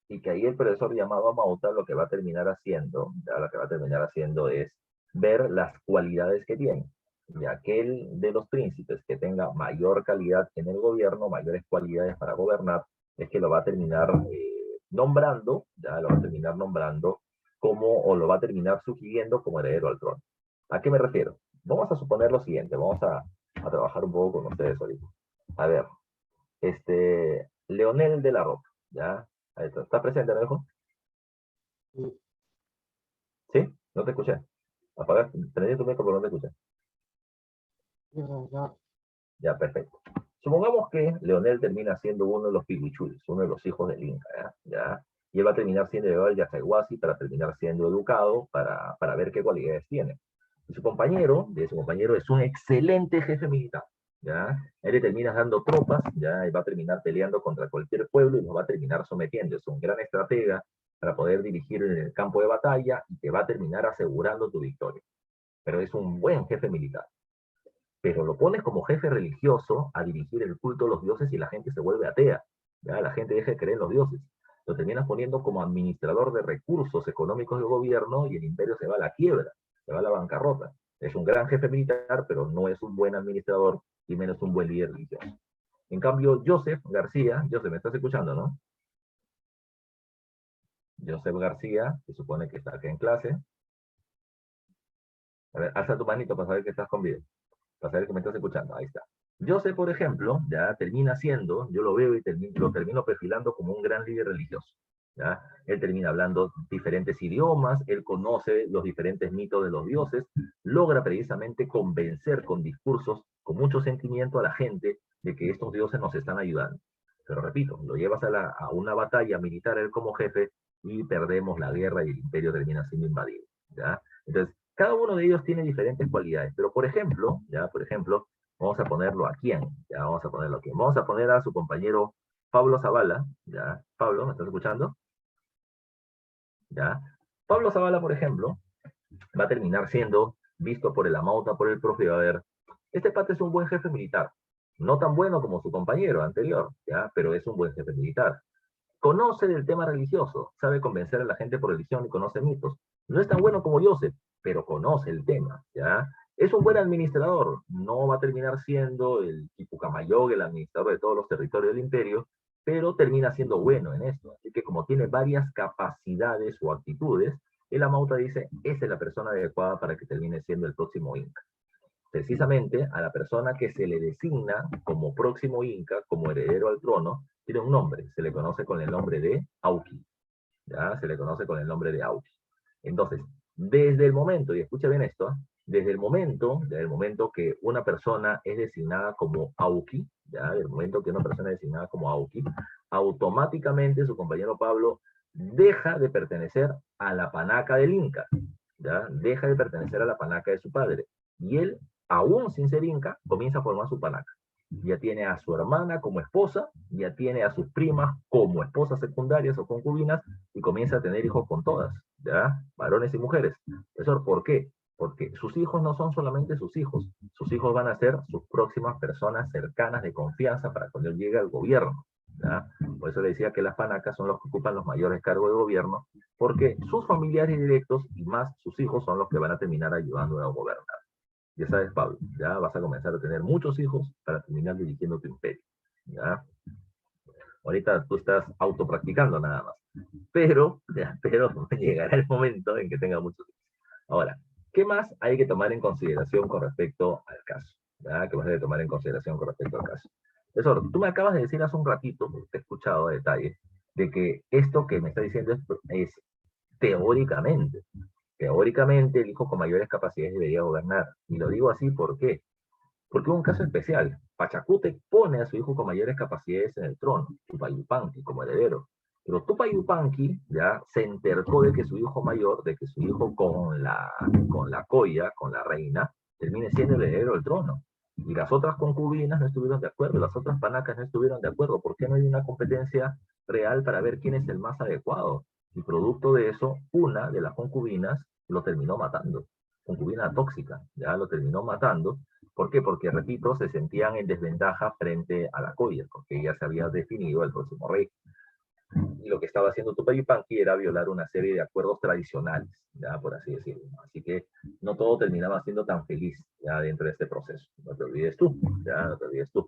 Speaker 1: y que ahí el profesor llamado Amauta lo que va a terminar haciendo, ya lo que va a terminar haciendo es ver las cualidades que tiene. Y aquel de los príncipes que tenga mayor calidad en el gobierno, mayores cualidades para gobernar, es que lo va a terminar nombrando, ya lo va a terminar nombrando como, o lo va a terminar sugiriendo como heredero al trono. ¿A qué me refiero? Vamos a suponer lo siguiente, vamos a trabajar un poco con ustedes ahorita. A ver, Leonel de la Roca, ¿ya? Ahí está. ¿Estás presente, Alejo? ¿Sí? No te escuché. Apaga, prendí tu micro, pero no te escuché. Ya, perfecto. Supongamos que Leonel termina siendo uno de los pihuichules, uno de los hijos del Inca, ¿ya? ¿Ya? Y él va a terminar siendo llevado al Yacaiguasi para terminar siendo educado, para ver qué cualidades tiene. Y su compañero es un excelente jefe militar, ¿ya? Él le termina dando tropas, ¿ya? Y va a terminar peleando contra cualquier pueblo y lo va a terminar sometiendo. Es un gran estratega para poder dirigir en el campo de batalla y te va a terminar asegurando tu victoria. Pero es un buen jefe militar. Pero lo pones como jefe religioso a dirigir el culto a los dioses y la gente se vuelve atea, ¿ya? La gente deja de creer en los dioses. Lo terminas poniendo como administrador de recursos económicos del gobierno y el imperio se va a la quiebra, se va a la bancarrota. Es un gran jefe militar, pero no es un buen administrador y menos un buen líder religioso. En cambio, Joseph García, Joseph, ¿me estás escuchando, no? Joseph García, se supone que está acá en clase. A ver, alza tu manito para saber que estás con vida, para saber que me estás escuchando. Ahí está. Joseph, por ejemplo, ya termina siendo, yo lo veo y lo termino perfilando como un gran líder religioso. ¿Ya? Él termina hablando diferentes idiomas, él conoce los diferentes mitos de los dioses, logra precisamente convencer con discursos, con mucho sentimiento a la gente de que estos dioses nos están ayudando. Pero repito, lo llevas a una batalla militar él como jefe y perdemos la guerra y el imperio termina siendo invadido. ¿Ya? Entonces, cada uno de ellos tiene diferentes cualidades, pero por ejemplo, vamos a ponerlo a quién, ya vamos a ponerlo aquí. Vamos a poner a su compañero Pablo Zavala, ya. Pablo, ¿me estás escuchando? Ya. Pablo Zavala, por ejemplo, va a terminar siendo visto por el Amauta, por el profe, a ver, este pata es un buen jefe militar, no tan bueno como su compañero anterior, ya, pero es un buen jefe militar. Conoce del tema religioso, sabe convencer a la gente por religión y conoce mitos. No es tan bueno como Joseph, pero conoce el tema, ¿ya? Es un buen administrador, no va a terminar siendo el Kipukamayoga, el administrador de todos los territorios del imperio, pero termina siendo bueno en esto. Así que como tiene varias capacidades o actitudes, el Amauta dice, esa es la persona adecuada para que termine siendo el próximo Inca. Precisamente a la persona que se le designa como próximo Inca, como heredero al trono, tiene un nombre, se le conoce con el nombre de Auqui, ¿ya? Se le conoce con el nombre de Auqui. Entonces, desde el momento, y escucha bien esto, desde el momento que una persona es designada como Auqui, ¿ya? Desde el momento que una persona es designada como Auqui, automáticamente su compañero Pablo deja de pertenecer a la panaca del Inca, ¿ya? Deja de pertenecer a la panaca de su padre. Y él, aún sin ser Inca, comienza a formar su panaca. ya tiene a su hermana como esposa, ya tiene a sus primas como esposas secundarias o concubinas, y comienza a tener hijos con todas, ¿ya? Varones y mujeres. ¿Eso por qué? Porque sus hijos no son solamente sus hijos van a ser sus próximas personas cercanas de confianza para cuando él llegue al gobierno, ¿ya? Por eso le decía que las panacas son los que ocupan los mayores cargos de gobierno, porque sus familiares directos y más sus hijos son los que van a terminar ayudando a gobernar. Ya sabes, Pablo, ya vas a comenzar a tener muchos hijos para terminar dirigiendo tu imperio, ¿ya? Ahorita tú estás autopracticando nada más, pero llegará el momento en que tenga muchos hijos. Ahora, ¿qué más hay que tomar en consideración con respecto al caso? ¿Ya? ¿Qué más hay que tomar en consideración con respecto al caso? Eso, tú me acabas de decir hace un ratito, te he escuchado a detalle, de que esto que me está diciendo es teóricamente. Teóricamente, el hijo con mayores capacidades debería gobernar. Y lo digo así, ¿por qué? Porque es un caso especial. Pachacútec pone a su hijo con mayores capacidades en el trono, Tupayupanqui, como heredero. Pero Tupayupanqui ya se entercó de que su hijo mayor, de que su hijo con la coya, con la reina, termine siendo el heredero del trono. Y las otras concubinas no estuvieron de acuerdo, las otras panacas no estuvieron de acuerdo. ¿Por qué no hay una competencia real para ver quién es el más adecuado? Y producto de eso, una de las concubinas lo terminó matando. Concubina tóxica, ya lo terminó matando. ¿Por qué? Porque, repito, se sentían en desventaja frente a la coya, porque ya se había definido el próximo rey. Y lo que estaba haciendo Tupayupanqui era violar una serie de acuerdos tradicionales, ya por así decirlo. Así que no todo terminaba siendo tan feliz ya dentro de este proceso. No te olvides tú, ya no te olvides tú.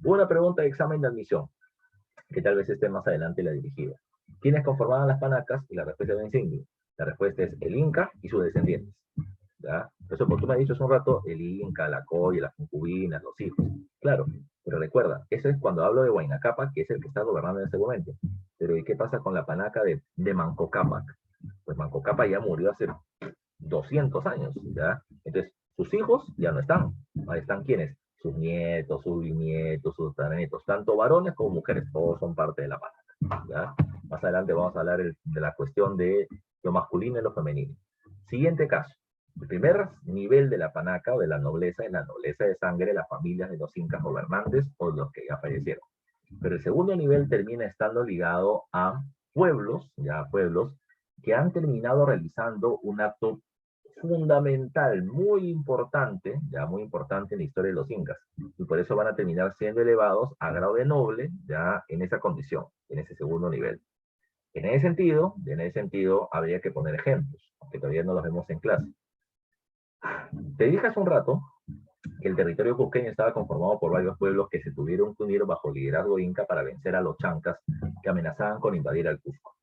Speaker 1: Una pregunta de examen de admisión, que tal vez esté más adelante la dirigida. ¿Quiénes conformaban las panacas? Y la respuesta es bien simple. La respuesta es el Inca y sus descendientes. ¿Ya? Entonces, como tú me has dicho hace un rato, el Inca, la coya, las concubinas, los hijos. Claro, pero recuerda, eso es cuando hablo de Huayna Cápac, que es el que está gobernando en ese momento. Pero ¿y qué pasa con la panaca de Manco Cápac? Pues Manco Cápac ya murió hace 200 años, ¿ya? Entonces, sus hijos ya no están. Ahí están quiénes? Sus nietos, sus bisnietos, sus tataranietos, tanto varones como mujeres, todos son parte de la panaca, ¿ya? Más adelante vamos a hablar de la cuestión de lo masculino y lo femenino. Siguiente caso. El primer nivel de la panaca o de la nobleza es la nobleza de sangre de las familias de los incas gobernantes o de los que ya fallecieron. Pero el segundo nivel termina estando ligado a pueblos, ya pueblos, que han terminado realizando un acto fundamental, muy importante, ya muy importante en la historia de los incas. Y por eso van a terminar siendo elevados a grado de noble, ya en esa condición, en ese segundo nivel. En ese sentido, habría que poner ejemplos, aunque todavía no los vemos en clase. Te dije hace un rato que el territorio cusqueño estaba conformado por varios pueblos que se tuvieron que unir bajo el liderazgo inca para vencer a los chancas que amenazaban con invadir al Cusco.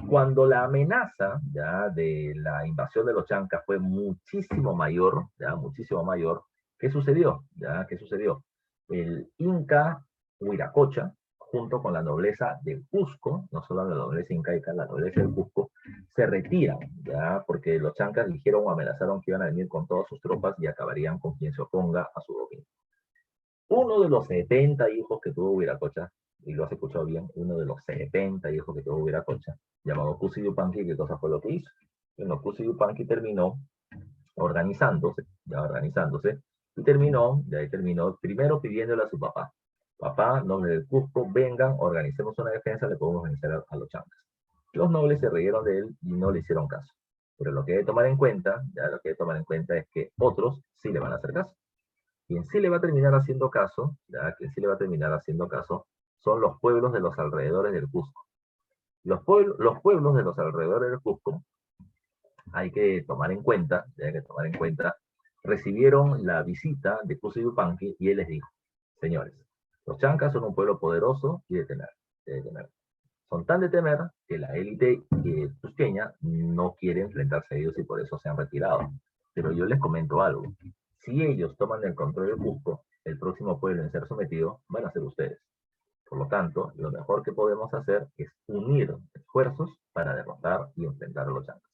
Speaker 1: Cuando la amenaza ya de la invasión de los chancas fue muchísimo mayor, ya muchísimo mayor, ¿qué sucedió? Ya, ¿qué sucedió? El inca Huiracocha, junto con la nobleza del Cusco, no solo la nobleza incaica, la nobleza del Cusco, se retiran, ya, porque los chancas dijeron o amenazaron que iban a venir con todas sus tropas y acabarían con quien se oponga a su dominio. Uno de los 70 hijos que tuvo Huiracocha, y lo has escuchado bien, uno de los 70 hijos que tuvo Huiracocha, llamado Cusi Yupanqui, ¿qué cosa fue lo que hizo? Bueno, Cusi Yupanqui terminó organizándose, y de ahí terminó primero pidiéndole a su papá, papá, noble del Cusco, vengan, organicemos una defensa, le podemos vencer a los chancas. Los nobles se rieron de él y no le hicieron caso. Pero lo que hay que tomar en cuenta, ya lo que hay que tomar en cuenta es que otros sí le van a hacer caso. Quien sí le va a terminar haciendo caso, ya, quien sí le va a terminar haciendo caso, son los pueblos de los alrededores del Cusco. Los pueblos de los alrededores del Cusco, hay que tomar en cuenta, recibieron la visita de Cusi Yupanqui y él les dijo, señores, los chancas son un pueblo poderoso y de temer. Son tan de temer que la élite cusqueña no quiere enfrentarse a ellos y por eso se han retirado. Pero yo les comento algo. Si ellos toman el control del Cusco, el próximo pueblo en ser sometido van a ser ustedes. Por lo tanto, lo mejor que podemos hacer es unir esfuerzos para derrotar y enfrentar a los chancas.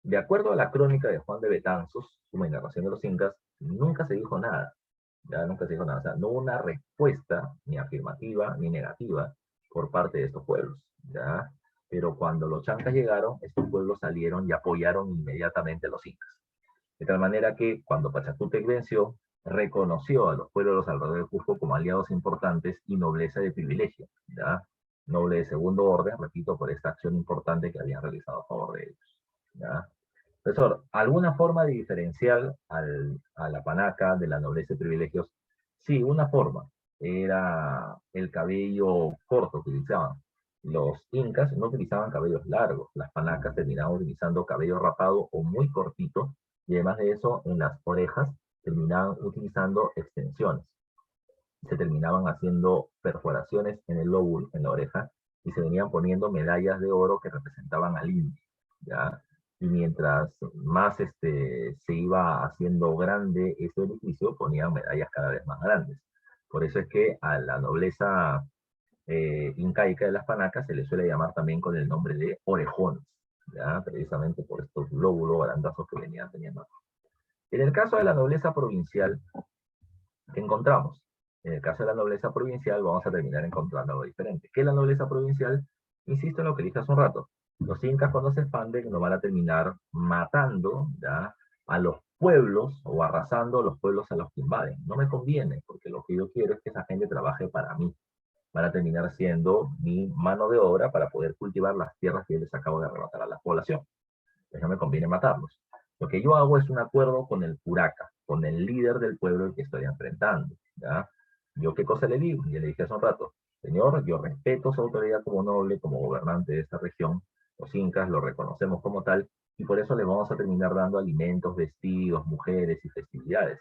Speaker 1: De acuerdo a la crónica de Juan de Betanzos, su narración de los incas, nunca se dijo nada. Ya nunca se dijo nada. O sea, no hubo una respuesta ni afirmativa ni negativa por parte de estos pueblos. ¿Ya? Pero cuando los chancas llegaron, estos pueblos salieron y apoyaron inmediatamente a los incas. De tal manera que cuando Pachacútec venció, reconoció a los pueblos de los alrededores de Cusco como aliados importantes y nobleza de privilegio, ¿ya? Noble de segundo orden, repito, por esta acción importante que habían realizado a favor de ellos, ¿ya? Profesor, ¿alguna forma de diferenciar a la panaca de la nobleza de privilegios? Sí, una forma. Era el cabello corto que utilizaban. Los incas no utilizaban cabellos largos. Las panacas terminaban utilizando cabello rapado o muy cortito. Y además de eso, en las orejas terminaban utilizando extensiones. Se terminaban haciendo perforaciones en el lóbulo, en la oreja, y se venían poniendo medallas de oro que representaban al indio, ¿ya? Y mientras más se iba haciendo grande este edificio, ponían medallas cada vez más grandes. Por eso es que a la nobleza incaica de las panacas se le suele llamar también con el nombre de orejones, ¿ya? Precisamente por estos lóbulos grandazos que venían teniendo. En el caso de la nobleza provincial, ¿qué encontramos? En el caso de la nobleza provincial vamos a terminar encontrando algo diferente. ¿Qué es la nobleza provincial? Insisto en lo que dije hace un rato. Los incas cuando se expanden nos van a terminar matando, ¿ya?, a los pueblos o arrasando a los pueblos a los que invaden. No me conviene, porque lo que yo quiero es que esa gente trabaje para mí. Van a terminar siendo mi mano de obra para poder cultivar las tierras que yo les acabo de arrebatar a la población. Pues no me conviene matarlos. Lo que yo hago es un acuerdo con el curaca, con el líder del pueblo al que estoy enfrentando, ¿ya? ¿Yo qué cosa le digo? Ya le dije hace un rato, señor, yo respeto su autoridad como noble, como gobernante de esta región, los incas lo reconocemos como tal, y por eso le vamos a terminar dando alimentos, vestidos, mujeres y festividades.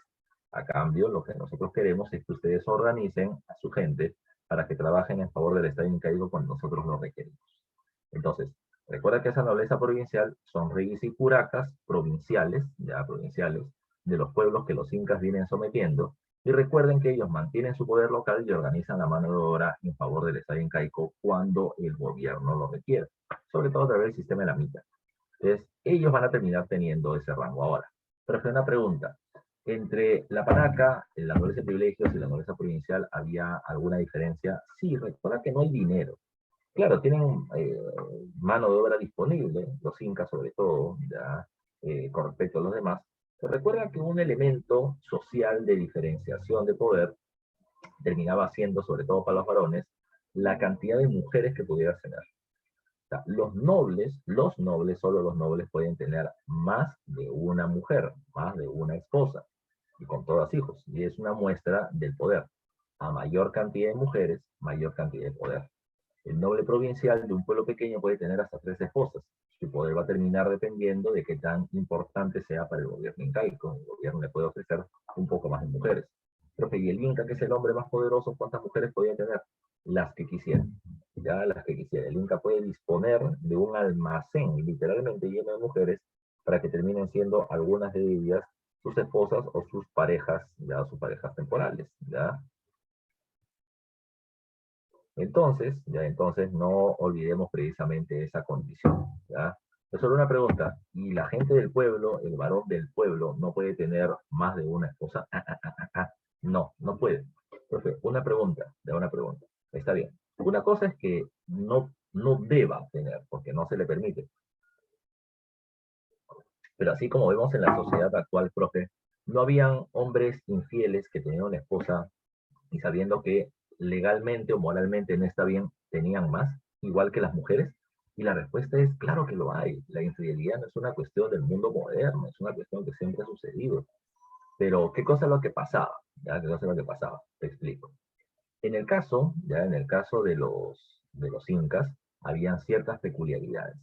Speaker 1: A cambio, lo que nosotros queremos es que ustedes organicen a su gente para que trabajen en favor del Estado incaico cuando nosotros lo requerimos. Entonces, recuerda que esa nobleza provincial son reyes y curacas provinciales, ya provinciales, de los pueblos que los incas vienen sometiendo, y recuerden que ellos mantienen su poder local y organizan la mano de obra en favor del Estado incaico cuando el gobierno lo requiere, sobre todo a través del sistema de la mitad. Entonces, ellos van a terminar teniendo ese rango ahora. Pero fue una pregunta. Entre la panaca, la nobleza de privilegios y la nobleza provincial, ¿había alguna diferencia? Sí, recuerda que no hay dinero. Claro, tienen mano de obra disponible, los incas sobre todo, ya, con respecto a los demás. Pero recuerda que un elemento social de diferenciación de poder terminaba siendo, sobre todo para los varones, la cantidad de mujeres que pudieras tener. O sea, los nobles, solo los nobles pueden tener más de una mujer, más de una esposa, y con todas hijos. Y es una muestra del poder. A mayor cantidad de mujeres, mayor cantidad de poder. El noble provincial de un pueblo pequeño puede tener hasta 3 esposas. Su poder va a terminar dependiendo de qué tan importante sea para el gobierno incaico. El gobierno le puede ofrecer un poco más de mujeres. Pero y el Inca, que es el hombre más poderoso, ¿cuántas mujeres podía tener? Las que quisiera. Ya las que quisiera. El Inca puede disponer de un almacén literalmente lleno de mujeres para que terminen siendo algunas de ellas sus esposas o sus parejas, ya sus parejas temporales. ¿Ya? Entonces no olvidemos precisamente esa condición, ¿ya? Es solo una pregunta, ¿y la gente del pueblo, el varón del pueblo, no puede tener más de una esposa? No, no puede. Entonces, una pregunta. Está bien. Una cosa es que no deba tener, porque no se le permite. Pero así como vemos en la sociedad actual, profe, no habían hombres infieles que tenían una esposa y sabiendo que legalmente o moralmente no está bien, tenían más, igual que las mujeres? Y la respuesta es, claro que lo hay. La infidelidad no es una cuestión del mundo moderno, es una cuestión que siempre ha sucedido. Pero, ¿qué cosa es lo que pasaba? ¿Ya? ¿Qué cosa es lo que pasaba? Te explico. En el caso de los incas, habían ciertas peculiaridades.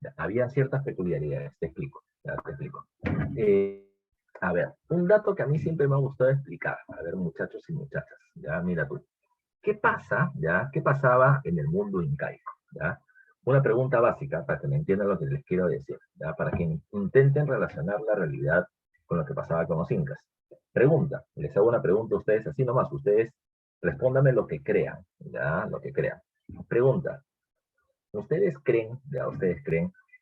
Speaker 1: ¿Ya? Habían ciertas peculiaridades, te explico. Ya, te explico. Eh, a ver, un dato que a mí siempre me ha gustado explicar. A ver, muchachos y muchachas, ya, mira tú. ¿Qué pasa, ya? ¿Qué pasaba en el mundo incaico? ¿Ya? Una pregunta básica para que me entiendan lo que les quiero decir, ¿ya? Para que intenten relacionar la realidad con lo que pasaba con los incas. Pregunta, les hago una pregunta a ustedes así nomás, ustedes respóndanme lo que crean, ¿ya? Lo que crean. Pregunta, ustedes creen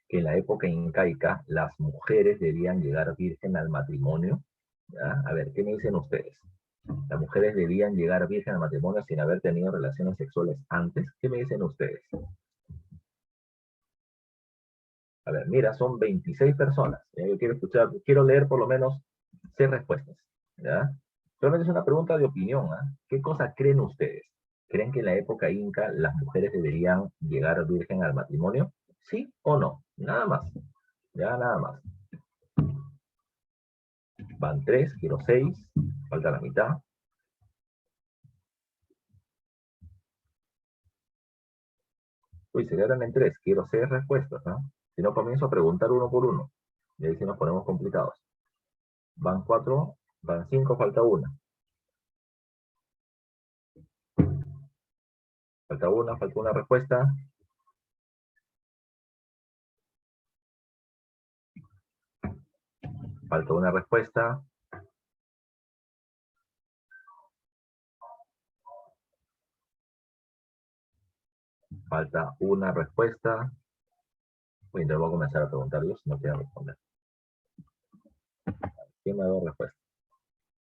Speaker 1: que en la época incaica las mujeres debían llegar virgen al matrimonio? ¿Ya? A ver, ¿qué me dicen ustedes? ¿Las mujeres debían llegar virgen al matrimonio sin haber tenido relaciones sexuales antes? ¿Qué me dicen ustedes? A ver, mira, son 26 personas. Yo quiero escuchar, quiero leer por lo menos 6 respuestas. ¿Ya? Solamente es una pregunta de opinión. ¿Ah? ¿Qué cosa creen ustedes? ¿Creen que en la época inca las mujeres deberían llegar virgen al matrimonio? ¿Sí o no? Nada más. Ya nada más. Van 3, quiero 6. Falta la mitad. Uy, se quedaron en 3. Quiero 6 respuestas. ¿No? Si no, comienzo a preguntar uno por uno. Y ahí sí nos ponemos complicados. Van 4, van 5, falta una. Falta una respuesta. Falta una respuesta. Falta una respuesta. Uy, entonces voy a comenzar a preguntar yo si no quiero responder. ¿Quién me ha dado respuesta?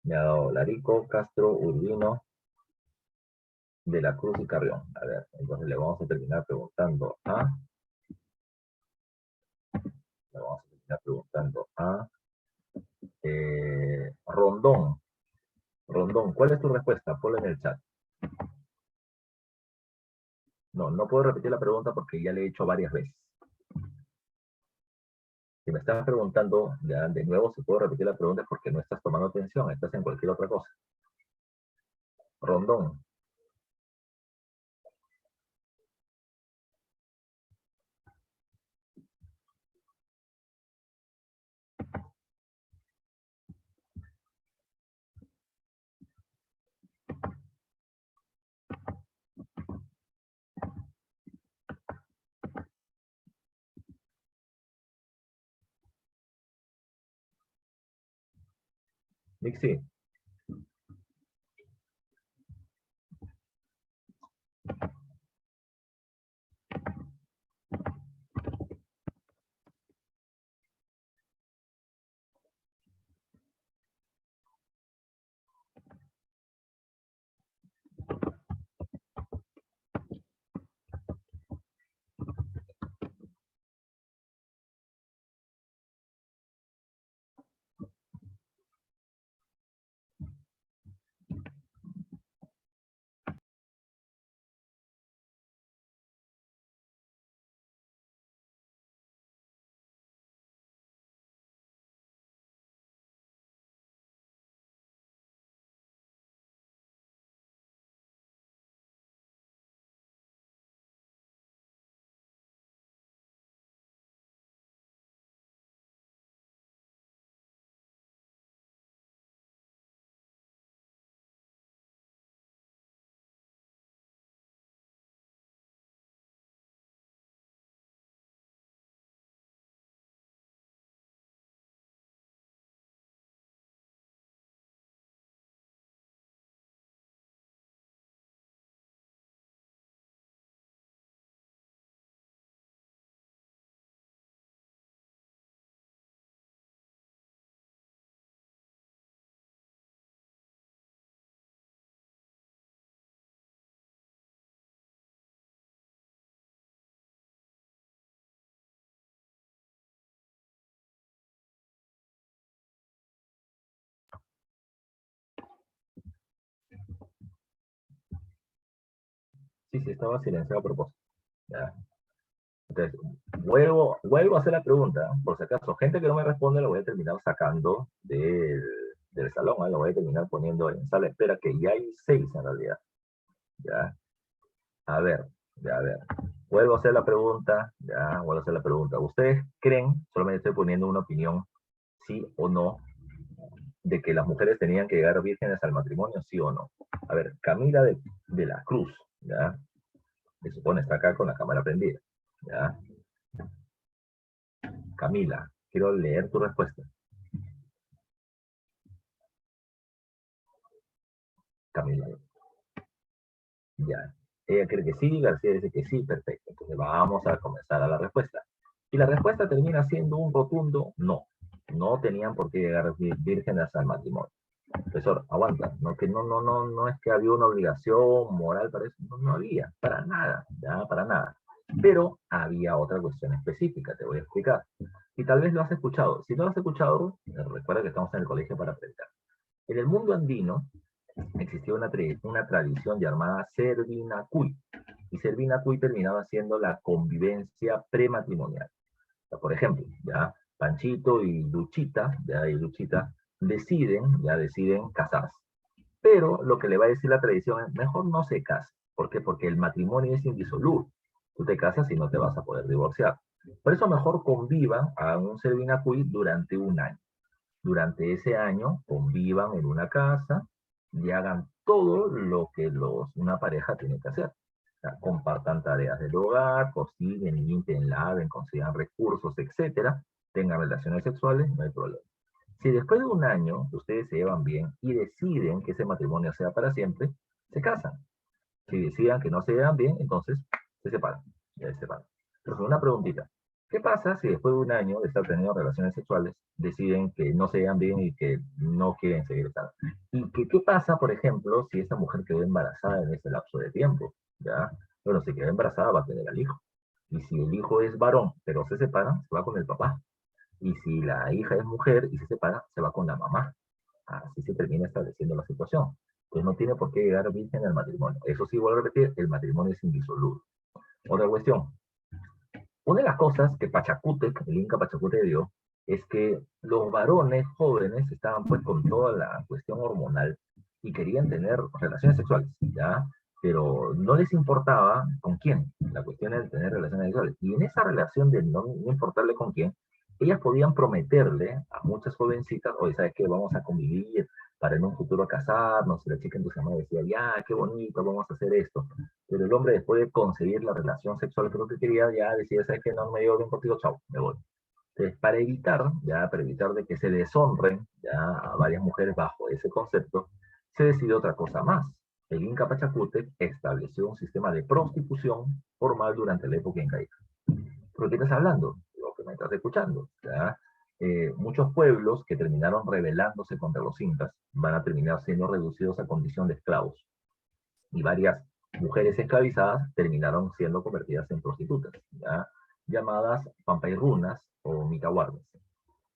Speaker 1: Me ha dado Larico, Castro, Urbino, De la Cruz y Carrión. A ver, entonces le vamos a terminar preguntando a... Le vamos a terminar preguntando a... Rondón. Rondón, ¿cuál es tu respuesta? Ponla en el chat. No, no puedo repetir la pregunta porque ya le he hecho varias veces. Si me estás preguntando ya de nuevo si puedo repetir la pregunta es porque no estás tomando atención, estás en cualquier otra cosa. Rondón. Nixie. Sí, sí, estaba silenciado a propósito. Ya. Entonces, vuelvo a hacer la pregunta, por si acaso. Gente que no me responde, lo voy a terminar sacando del salón, ¿eh? Lo voy a terminar poniendo en sala de espera, que ya hay 6 en realidad. Ya. A ver, ya, a ver. Vuelvo a hacer la pregunta, ya, vuelvo a hacer la pregunta. ¿Ustedes creen, solamente estoy poniendo una opinión, sí o no, de que las mujeres tenían que llegar vírgenes al matrimonio, sí o no? A ver, Camila de la Cruz, ya, se supone está acá con la cámara prendida, ya. Camila, quiero leer tu respuesta. Camila, ya. Ella cree que sí, García dice que sí, perfecto. Entonces vamos a comenzar a la respuesta. Y la respuesta termina siendo un rotundo no. No tenían por qué llegar vírgenes al matrimonio. Profesor, aguanta, no, que no es que había una obligación moral para eso, no, no había, para nada, ya, para nada. Pero había otra cuestión específica, te voy a explicar. Y tal vez lo has escuchado. Si no lo has escuchado, recuerda que estamos en el colegio para aprender. En el mundo andino existía una tradición llamada Servinacuy. Y Servinacuy terminaba siendo la convivencia prematrimonial. O sea, por ejemplo, ya Panchito y Luchita deciden casarse. Pero lo que le va a decir la tradición es, mejor no se case. ¿Por qué? Porque el matrimonio es indisoluble. Tú te casas y no te vas a poder divorciar. Por eso mejor convivan, hagan un Servinacuy durante un año. Durante ese año convivan en una casa y hagan todo lo que una pareja tiene que hacer. O sea, compartan tareas del hogar, cocinen, limpien, laven, consigan recursos, etcétera. Tengan relaciones sexuales, no hay problema. Si después de un año ustedes se llevan bien y deciden que ese matrimonio sea para siempre, se casan. Si decidan que no se llevan bien, entonces se separan. Ya se separan. Entonces, una preguntita. ¿Qué pasa si después de un año de estar teniendo relaciones sexuales deciden que no se llevan bien y que no quieren seguir estando? ¿Y qué pasa, por ejemplo, si esta mujer quedó embarazada en ese lapso de tiempo? ¿Ya? Bueno, si quedó embarazada va a tener al hijo. Y si el hijo es varón, pero se separan, se va con el papá. Y si la hija es mujer y se separa, se va con la mamá. Así se termina estableciendo la situación. Pues no tiene por qué llegar virgen al matrimonio. Eso sí, vuelvo a repetir, el matrimonio es indisoluble. Otra cuestión. Una de las cosas que Pachacútec, el Inca Pachacútec dio, es que los varones jóvenes estaban pues con toda la cuestión hormonal y querían tener relaciones sexuales, ¿ya? Pero no les importaba con quién. La cuestión era tener relaciones sexuales. Y en esa relación de no importarle con quién, ellas podían prometerle a muchas jovencitas, oye, ¿sabes qué? Vamos a convivir para en un futuro casarnos. Y la chica entusiasmada decía, ya, qué bonito, vamos a hacer esto. Pero el hombre, después de conseguir la relación sexual que lo que quería, ya decía, ¿sabes qué? No me llevo bien contigo, chao, me voy. Entonces, para evitar de que se deshonren ya a varias mujeres bajo ese concepto, se decidió otra cosa más. El Inca Pachacútec estableció un sistema de prostitución formal durante la época incaica. ¿Por qué estás hablando? Lo que me estás escuchando. ¿Ya? Muchos pueblos que terminaron rebelándose contra los incas van a terminar siendo reducidos a condición de esclavos. Y varias mujeres esclavizadas terminaron siendo convertidas en prostitutas, ¿ya? Llamadas pampairunas o micahuarmes.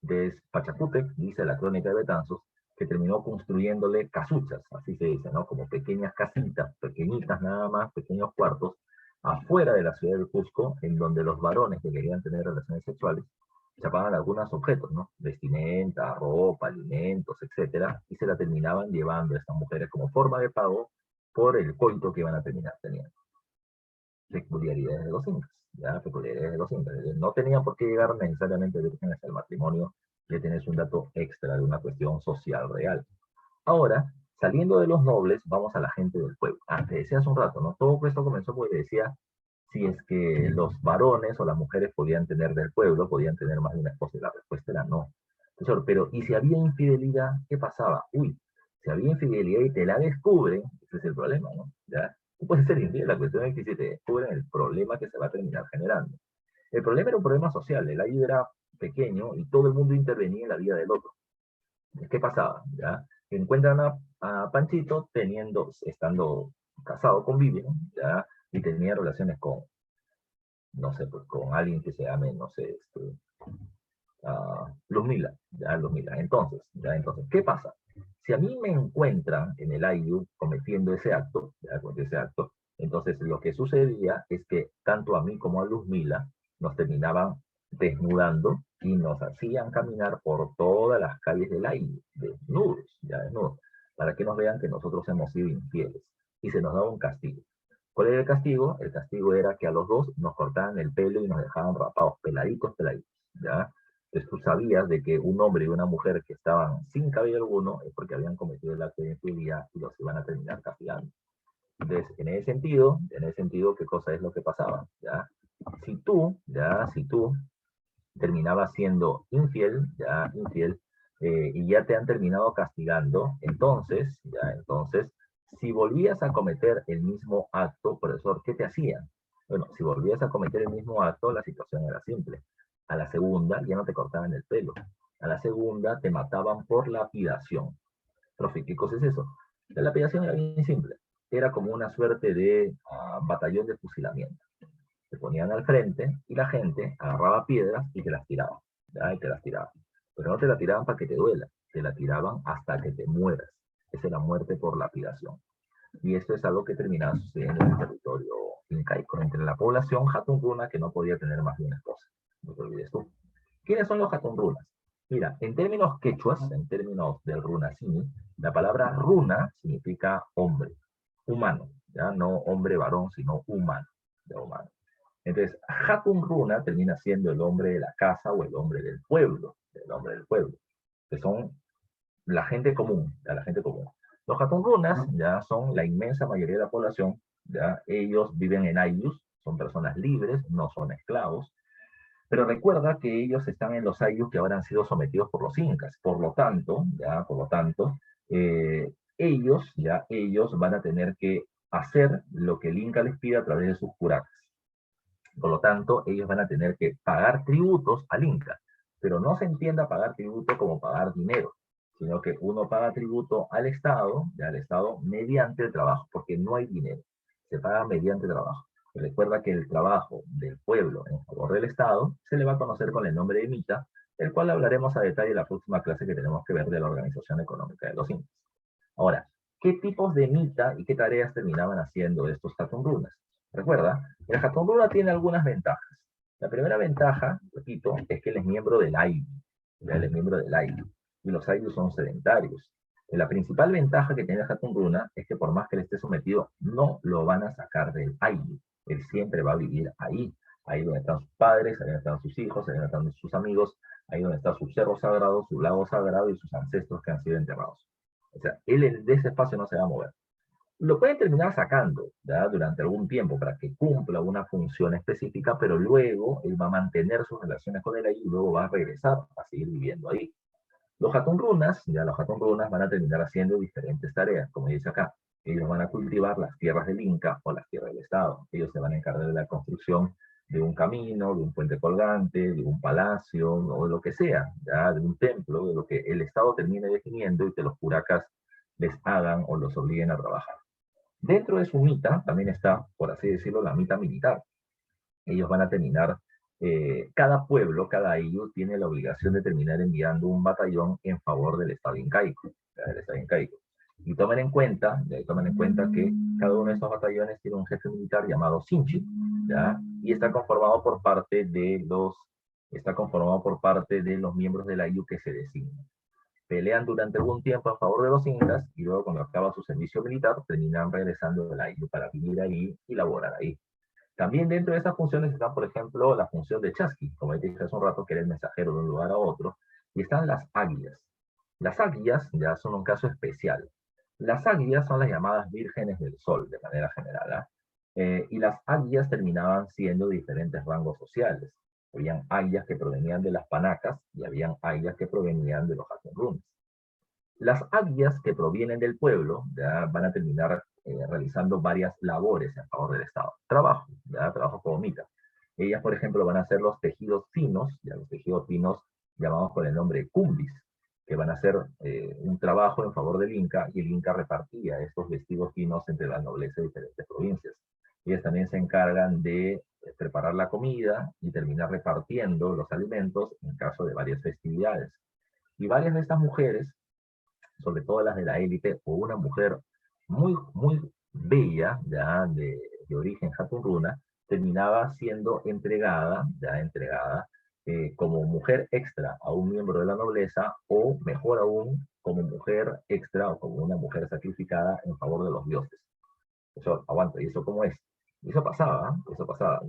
Speaker 1: De Pachacútec, dice la crónica de Betanzos, que terminó construyéndole casuchas, así se dice, ¿no? Como pequeñas casitas, pequeñitas nada más, pequeños cuartos, afuera de la ciudad del Cusco, en donde los varones que querían tener relaciones sexuales chapaban algunos objetos, ¿no? Vestimenta, ropa, alimentos, etcétera, y se la terminaban llevando a estas mujeres como forma de pago por el coito que iban a terminar teniendo. Peculiaridades de los incas, ¿ya? Peculiaridades de los incas. No tenían por qué llegar necesariamente vírgenes al matrimonio, ya tienes un dato extra de una cuestión social real. Ahora, saliendo de los nobles, vamos a la gente del pueblo. Te decía hace un rato, ¿no? Todo esto comenzó porque decía si es que los varones o las mujeres podían tener del pueblo, podían tener más de una esposa, y la respuesta era no. Entonces, pero, ¿y si había infidelidad? ¿Qué pasaba? Uy, si había infidelidad y te la descubren, ese es el problema, ¿no? ¿Ya? Tú puedes ser infiel, la cuestión es que si te descubren el problema que se va a terminar generando. El problema era un problema social, el ayu era pequeño y todo el mundo intervenía en la vida del otro. ¿Qué pasaba? ¿Ya? Encuentran a Panchito estando casado con Vivian, ¿ya? Y tenía relaciones con, no sé, pues con alguien que se llame, no sé, Luzmila, ya Luzmila. Entonces, ¿qué pasa? Si a mí me encuentran en el IU cometiendo ese acto, entonces lo que sucedía es que tanto a mí como a Luzmila nos terminaban desnudando y nos hacían caminar por todas las calles del IU, desnudos, para que nos vean que nosotros hemos sido infieles. Y se nos daba un castigo. ¿Cuál era el castigo? El castigo era que a los dos nos cortaban el pelo y nos dejaban rapados, peladitos, ¿ya? Entonces tú sabías de que un hombre y una mujer que estaban sin cabello alguno es porque habían cometido el acto de infidelidad y los iban a terminar castigando. Entonces, en ese sentido, ¿qué cosa es lo que pasaba? ¿Ya? Si tú terminabas siendo infiel, y ya te han terminado castigando, entonces, si volvías a cometer el mismo acto, profesor, ¿qué te hacían? Bueno, si volvías a cometer el mismo acto, la situación era simple. A la segunda ya no te cortaban el pelo. A la segunda te mataban por lapidación. Profe, ¿qué cosa es eso? La lapidación era bien simple. Era como una suerte de batallón de fusilamiento. Se ponían al frente y la gente agarraba piedras y te las tiraba. ¿Ya? Y te las tiraban. Pero no te la tiraban para que te duela, te la tiraban hasta que te mueras. Esa es la muerte por lapidación. Y esto es algo que terminaba sucediendo en el territorio incaico, entre la población Hatun Runa, que no podía tener más de una esposa. No te olvides tú. ¿Quiénes son los Hatun Runas? Mira, en términos quechuas, en términos del runacini, la palabra runa significa hombre, humano, ya no hombre varón, sino humano, ya humano. Entonces, Hatun Runa termina siendo el hombre de la casa o el hombre del pueblo, el hombre del pueblo, que son la gente común, ya la gente común. Los Hatun Runas ya son la inmensa mayoría de la población, ya ellos viven en Ayllus, son personas libres, no son esclavos, pero recuerda que ellos están en los Ayllus que ahora han sido sometidos por los incas, por lo tanto, ellos van a tener que hacer lo que el inca les pide a través de sus curacas. Por lo tanto, ellos van a tener que pagar tributos al Inca, pero no se entienda pagar tributo como pagar dinero, sino que uno paga tributo al Estado mediante el trabajo, porque no hay dinero, se paga mediante trabajo. Y recuerda que el trabajo del pueblo en favor del Estado se le va a conocer con el nombre de mita, el cual hablaremos a detalle en la próxima clase que tenemos que ver de la organización económica de los incas. Ahora, ¿qué tipos de mita y qué tareas terminaban haciendo estos Hatun? Recuerda, el Hatun tiene algunas ventajas. La primera ventaja, repito, es que él es miembro del AIDU. Él es miembro del AIDU. Y los AIDU son sedentarios. Y la principal ventaja que tiene el Hatun es que por más que él esté sometido, no lo van a sacar del AIDU. Él siempre va a vivir ahí. Ahí donde están sus padres, ahí donde están sus hijos, ahí donde están sus amigos, ahí donde está su cerro sagrado, su lago sagrado y sus ancestros que han sido enterrados. O sea, él de ese espacio no se va a mover. Lo pueden terminar sacando, ¿ya? Durante algún tiempo para que cumpla una función específica, pero luego él va a mantener sus relaciones con él ahí y luego va a regresar a seguir viviendo ahí. Los Hatun Runas van a terminar haciendo diferentes tareas, como dice acá. Ellos van a cultivar las tierras del Inca o las tierras del Estado. Ellos se van a encargar de la construcción de un camino, de un puente colgante, de un palacio, o lo que sea, ¿ya? De un templo, de lo que el Estado termine definiendo y que los curacas les hagan o los obliguen a trabajar. Dentro de su mita también está, por así decirlo, la mita militar. Ellos van a terminar, cada pueblo, cada IU tiene la obligación de terminar enviando un batallón en favor del Estado incaico. Del Estado incaico. Y tomen en cuenta que cada uno de estos batallones tiene un jefe militar llamado Sinchi, ¿ya? Y está conformado por parte de los miembros de la IU que se designan. Pelean durante algún tiempo a favor de los incas y luego cuando acaba su servicio militar terminan regresando a la isla para vivir ahí y laborar ahí. También dentro de esas funciones está, por ejemplo, la función de chasqui, como te dije hace un rato, que era el mensajero de un lugar a otro, y están las águilas. Las águilas ya son un caso especial. Las águilas son las llamadas vírgenes del sol, de manera general, y las águilas terminaban siendo diferentes rangos sociales. Habían águilas que provenían de las panacas y habían águilas que provenían de los Hatun. Las águilas que provienen del pueblo ya van a terminar realizando varias labores en favor del Estado. Trabajo como mita. Ellas, por ejemplo, van a hacer los tejidos finos, ya los tejidos finos llamados con el nombre cumbis, que van a hacer un trabajo en favor del Inca, y el Inca repartía estos vestidos finos entre la nobleza de diferentes provincias. Ellas también se encargan de preparar la comida y terminar repartiendo los alimentos en caso de varias festividades. Y varias de estas mujeres, sobre todo las de la élite, o una mujer muy, muy bella, ya de origen Hatun terminaba siendo entregada como mujer extra a un miembro de la nobleza, o mejor aún, como mujer extra o como una mujer sacrificada en favor de los dioses. Eso, aguanta, ¿y eso cómo es? Eso pasaba.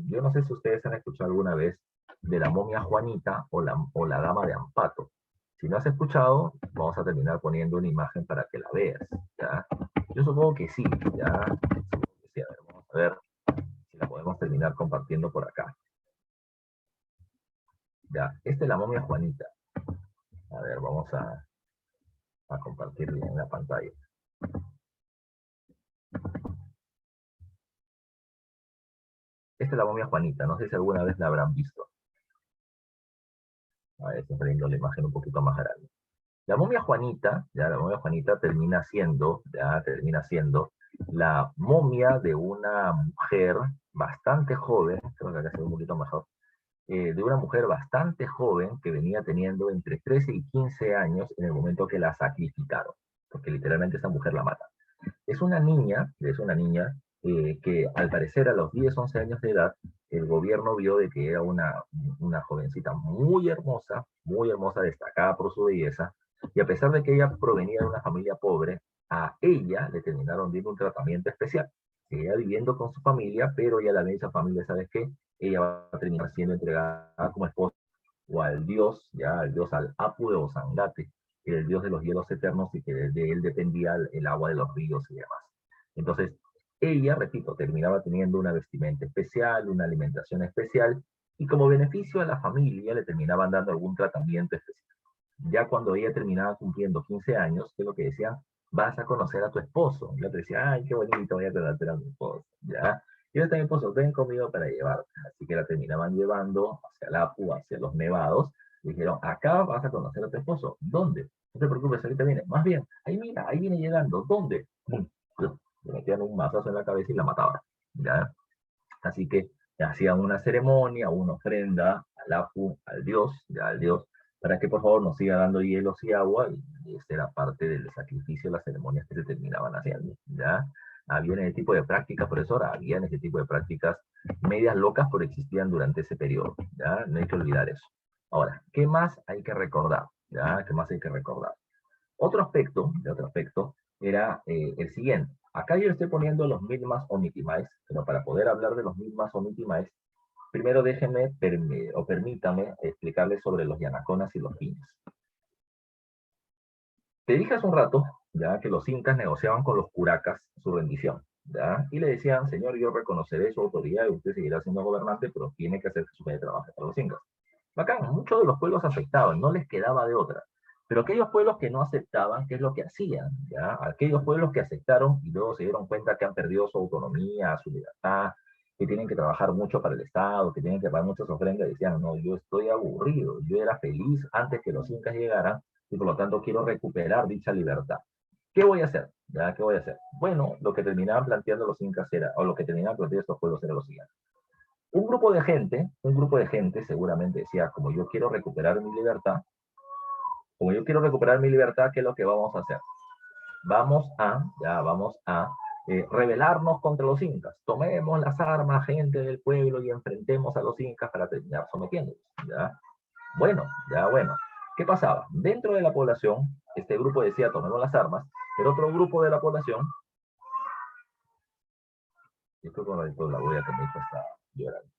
Speaker 1: Yo no sé si ustedes han escuchado alguna vez de la momia Juanita o la dama de Ampato. Si no has escuchado, vamos a terminar poniendo una imagen para que la veas, ¿ya? Yo supongo que sí, ¿ya? Sí, a ver, vamos a ver si la podemos terminar compartiendo por acá. Ya, esta es la momia Juanita. A ver, vamos a compartirla en la pantalla. Esta es la momia Juanita, no sé si alguna vez la habrán visto. A ver, estoy poniendo la imagen un poquito más grande. La momia Juanita termina siendo la momia de una mujer bastante joven, creo que acá se ve un poquito mejor, de una mujer bastante joven que venía teniendo entre 13 y 15 años en el momento que la sacrificaron, porque literalmente esa mujer la mata. Es una niña que al parecer a los 10, 11 años de edad, el gobierno vio de que era una jovencita muy hermosa, destacada por su belleza, y a pesar de que ella provenía de una familia pobre, a ella le terminaron dando un tratamiento especial. Ella viviendo con su familia, pero ya la de esa familia, ¿sabes qué? Ella va a terminar siendo entregada como esposa o al dios, ya al dios al Apu de Ozangate, el dios de los hielos eternos y que de él dependía el agua de los ríos y demás. Entonces, ella, repito, terminaba teniendo una vestimenta especial, una alimentación especial, y como beneficio a la familia le terminaban dando algún tratamiento especial. Ya cuando ella terminaba cumpliendo 15 años, que es lo que decía, vas a conocer a tu esposo. Y yo te decía, ay, qué bonito, voy a conocer a mi esposo. ¿Ya? Y yo está mi esposo, ven conmigo para llevarte. Así que la terminaban llevando hacia el Apu, hacia los nevados. Y dijeron, acá vas a conocer a tu esposo. ¿Dónde? No te preocupes, ahorita viene. Más bien, ahí mira, ahí viene llegando. ¿Dónde? ¡Pum! Le metían un mazazo en la cabeza y la mataban. ¿Ya? Así que hacían una ceremonia, una ofrenda al Apu, al dios, ya al dios, para que por favor nos siga dando hielos y agua, y esta era parte del sacrificio, las ceremonias que se terminaban haciendo, ¿ya? Habían ese tipo de prácticas, profesora, habían ese tipo de prácticas medias locas, pero existían durante ese periodo, ¿ya? No hay que olvidar eso. Ahora, ¿qué más hay que recordar? ¿Ya? ¿Qué más hay que recordar? Otro aspecto era el siguiente. Acá yo estoy poniendo los Mi'kmaq o Mi'kmaq, pero para poder hablar de los Mi'kmaq o Mi'kmaq, primero déjenme o permítame explicarles sobre los Yanaconas y los Piñas. Te dije hace un rato, ya, que los incas negociaban con los curacas su rendición, ya, y le decían, señor, yo reconoceré su autoridad y usted seguirá siendo gobernante, pero tiene que hacer que su medio trabaje para los incas. Bacán, muchos de los pueblos aceptaban, no les quedaba de otra. Pero aquellos pueblos que no aceptaban, ¿qué es lo que hacían? ¿Ya? Aquellos pueblos que aceptaron y luego se dieron cuenta que han perdido su autonomía, su libertad, que tienen que trabajar mucho para el Estado, que tienen que pagar muchas ofrendas, decían, no, yo estoy aburrido, yo era feliz antes que los incas llegaran y por lo tanto quiero recuperar dicha libertad. ¿Qué voy a hacer? ¿Ya? ¿Qué voy a hacer? Bueno, lo que terminaban planteando los incas era, o lo que terminaban planteando estos pueblos era lo siguiente. Un grupo de gente seguramente decía, como yo quiero recuperar mi libertad, ¿qué es lo que vamos a hacer? Vamos a rebelarnos contra los incas. Tomemos las armas, gente del pueblo, y enfrentemos a los incas para terminar sometiéndolos. ¿Ya? Bueno. ¿Qué pasaba? Dentro de la población, este grupo decía, tomemos las armas, pero otro grupo de la población, esto con la voy a tener que estar llorando.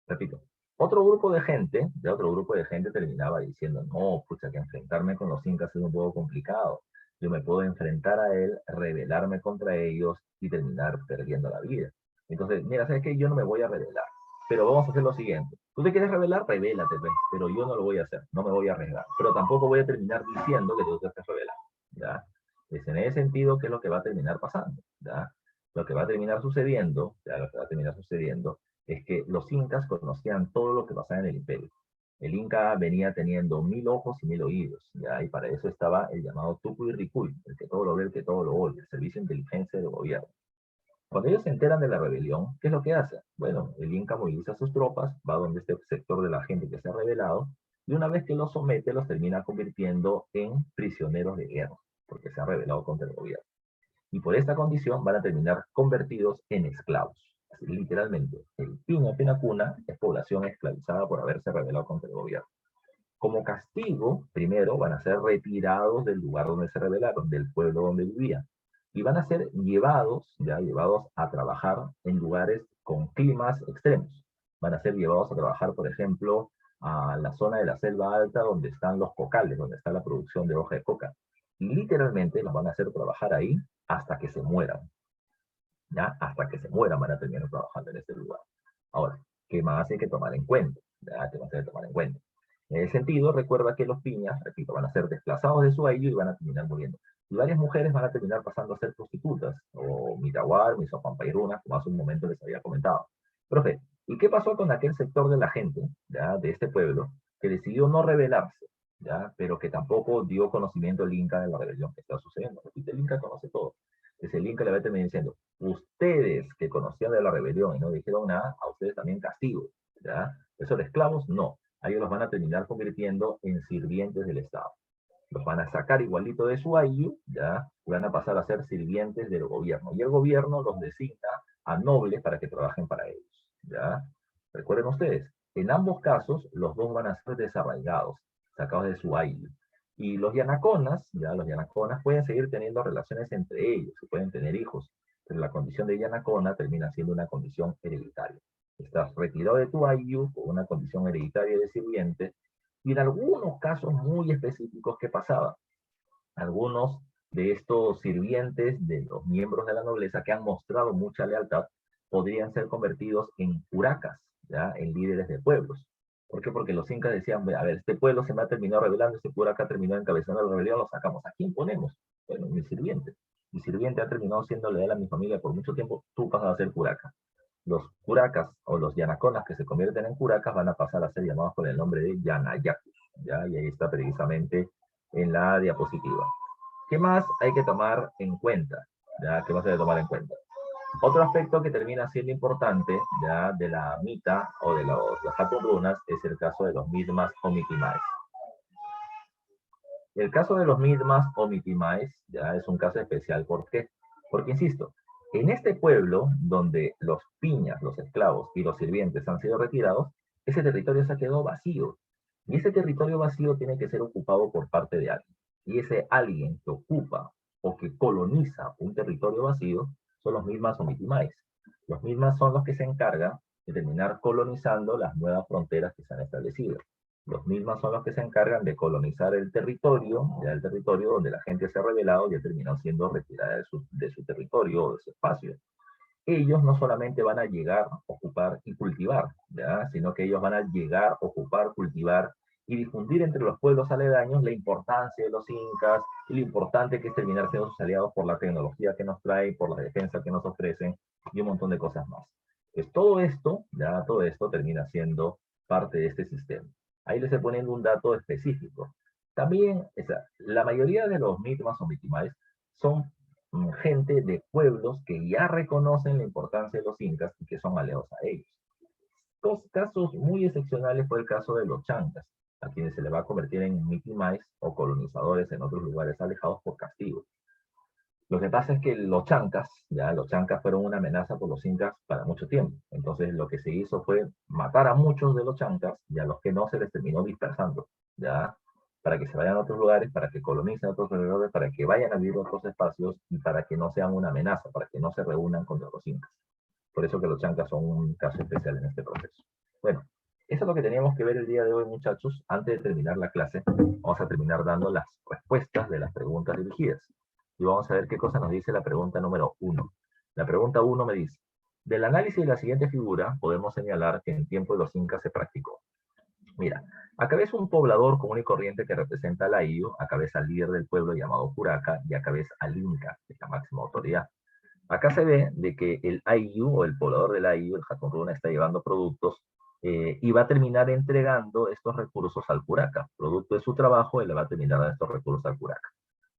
Speaker 1: Repito, otro grupo de gente terminaba diciendo, no, pucha, que enfrentarme con los incas es un poco complicado. Yo me puedo enfrentar a él, rebelarme contra ellos y terminar perdiendo la vida. Entonces, mira, ¿sabes qué? Yo no me voy a rebelar, pero vamos a hacer lo siguiente. ¿Tú te quieres rebelar? Rebélate, pues, pero yo no lo voy a hacer, no me voy a arriesgar. Pero tampoco voy a terminar diciendo que tú te estás revelando, ¿ya? Es en ese sentido que es lo que va a terminar pasando, ¿ya? Lo que va a terminar sucediendo, ya lo que va a terminar sucediendo es que los incas conocían todo lo que pasaba en el imperio. El inca venía teniendo 1000 ojos y 1000 oídos, ¿ya? Y para eso estaba el llamado Tucuy Ricuy, el que todo lo ve, el que todo lo oye, el servicio de inteligencia del gobierno. Cuando ellos se enteran de la rebelión, ¿qué es lo que hacen? Bueno, el inca moviliza sus tropas, va donde este sector de la gente que se ha rebelado, y una vez que los somete, los termina convirtiendo en prisioneros de guerra, porque se ha rebelado contra el gobierno. Y por esta condición van a terminar convertidos en esclavos. Así, literalmente, el Piña Penacuna es población esclavizada por haberse rebelado contra el gobierno. Como castigo, primero van a ser retirados del lugar donde se rebelaron, del pueblo donde vivían, y van a ser llevados a trabajar en lugares con climas extremos. Van a ser llevados a trabajar, por ejemplo, a la zona de la selva alta donde están los cocales, donde está la producción de hoja de coca. Y literalmente los van a hacer trabajar ahí hasta que se mueran. ¿Ya? Hasta que se mueran van a terminar trabajando en este lugar. Ahora, ¿qué más hay que tomar en cuenta? ¿Ya? ¿Qué más hay que tomar en cuenta? En ese sentido, recuerda que los piñas, repito, van a ser desplazados de su ayllu y van a terminar muriendo. Y varias mujeres van a terminar pasando a ser prostitutas, o mitahuar, misopampairunas, como hace un momento les había comentado. Profe, ¿y qué pasó con aquel sector de la gente, ¿ya? De este pueblo, que decidió no rebelarse? ¿ya? Pero que tampoco dio conocimiento el Inca de la rebelión que está sucediendo. Repite, el Inca conoce todo. Entonces el Inca le va a terminar diciendo, ustedes que conocían de la rebelión y no dijeron nada, a ustedes también castigo, ¿ya? Eso de esclavos, no. A ellos los van a terminar convirtiendo en sirvientes del Estado. Los van a sacar igualito de su ayllu, ¿ya? Y van a pasar a ser sirvientes del gobierno. Y el gobierno los designa a nobles para que trabajen para ellos, ¿ya? Recuerden ustedes, en ambos casos, los dos van a ser desarraigados, sacados de su ayllu. Y los yanaconas, ya, los yanaconas pueden seguir teniendo relaciones entre ellos, y pueden tener hijos, pero la condición de yanacona termina siendo una condición hereditaria. Estás retirado de tu ayllu con una condición hereditaria de sirviente, y en algunos casos muy específicos, ¿qué pasaba? Algunos de estos sirvientes de los miembros de la nobleza que han mostrado mucha lealtad podrían ser convertidos en curacas, ¿ya? En líderes de pueblos. ¿Por qué? Porque los incas decían, a ver, este pueblo se me ha terminado rebelando, este curaca terminó encabezando la rebelión, lo sacamos. ¿A quién ponemos? Bueno, mi sirviente. Mi sirviente ha terminado siendo leal a mi familia por mucho tiempo, tú pasas a ser curaca. Los curacas o los yanaconas que se convierten en curacas van a pasar a ser llamados con el nombre de yanayacus, ¿ya? Y ahí está precisamente en la diapositiva. ¿Qué más hay que tomar en cuenta? ¿Ya? ¿Qué más hay que tomar en cuenta? Otro aspecto que termina siendo importante, ya, de la mita o de las Hatun es el caso de los Mi'kmaq o Mitimaes. El caso de los Mi'kmaq o Mitimaes ya es un caso especial. ¿Por qué? Porque, insisto, en este pueblo donde los piñas, los esclavos y los sirvientes han sido retirados, ese territorio se quedó vacío. Y ese territorio vacío tiene que ser ocupado por parte de alguien. Y ese alguien que ocupa o que coloniza un territorio vacío son los Mi'kmaq o Mitimaes. Los Mi'kmaq son los que se encargan de terminar colonizando las nuevas fronteras que se han establecido. Los mismos son los que se encargan de colonizar el territorio, ya el territorio donde la gente se ha rebelado y ha terminado siendo retirada de su territorio o de su espacio. Ellos no solamente van a llegar, ocupar y cultivar, ¿ya? Sino que ellos van a llegar, ocupar, cultivar y difundir entre los pueblos aledaños la importancia de los incas y lo importante que es terminar siendo sus aliados por la tecnología que nos trae, por la defensa que nos ofrecen y un montón de cosas más. Pues todo esto, ya todo esto termina siendo parte de este sistema. Ahí les estoy poniendo un dato específico. También, la mayoría de los Mi'kmaq o Mitimaes son gente de pueblos que ya reconocen la importancia de los incas y que son aliados a ellos. Dos casos muy excepcionales fue el caso de los chancas, a quienes se les va a convertir en Mitimaes o colonizadores en otros lugares alejados por castigo. Lo que pasa es que los chancas fueron una amenaza por los incas para mucho tiempo. Entonces lo que se hizo fue matar a muchos de los chancas y a los que no se les terminó dispersando, ya, para que se vayan a otros lugares, para que colonicen otros lugares, para que vayan a vivir otros espacios y para que no sean una amenaza, para que no se reúnan contra los incas. Por eso que los chancas son un caso especial en este proceso. Bueno, eso es lo que teníamos que ver el día de hoy, muchachos. Antes de terminar la clase, vamos a terminar dando las respuestas de las preguntas dirigidas. Y vamos a ver qué cosa nos dice la pregunta número 1. La pregunta 1 me dice, del análisis de la siguiente figura, podemos señalar que en tiempo de los incas se practicó. Mira, acá ves un poblador común y corriente que representa al ayllu, acá ves al líder del pueblo llamado curaca, y acá ves al inca, que es la máxima autoridad. Acá se ve de que el ayllu, o el poblador del ayllu, el Hatun Runa, está llevando productos y va a terminar entregando estos recursos al curaca. Producto de su trabajo, él le va a terminar dando estos recursos al curaca.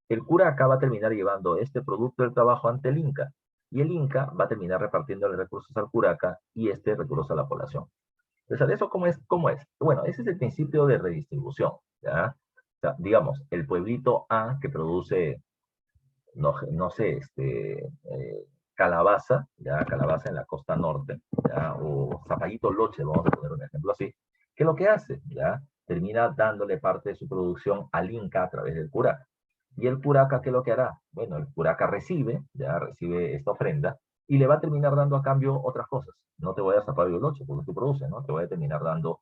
Speaker 1: El curaca va a terminar llevando este producto del trabajo ante el inca, y el inca va a terminar repartiendo los recursos al curaca y este recurso a la población. Entonces, ¿eso cómo es? ¿Cómo es? Bueno, ese es el principio de redistribución, ¿ya? O sea, digamos, el pueblito A que produce, no sé, calabaza, ya, calabaza en la costa norte, ya, o zapallito loche, vamos a poner un ejemplo así, ¿qué es lo que hace? Ya, termina dándole parte de su producción al inca a través del curaca. ¿Y el curaca qué es lo que hará? Bueno, el curaca recibe esta ofrenda y le va a terminar dando a cambio otras cosas. No te voy a dar zapallo loche porque tú produces, ¿no? Te voy a terminar dando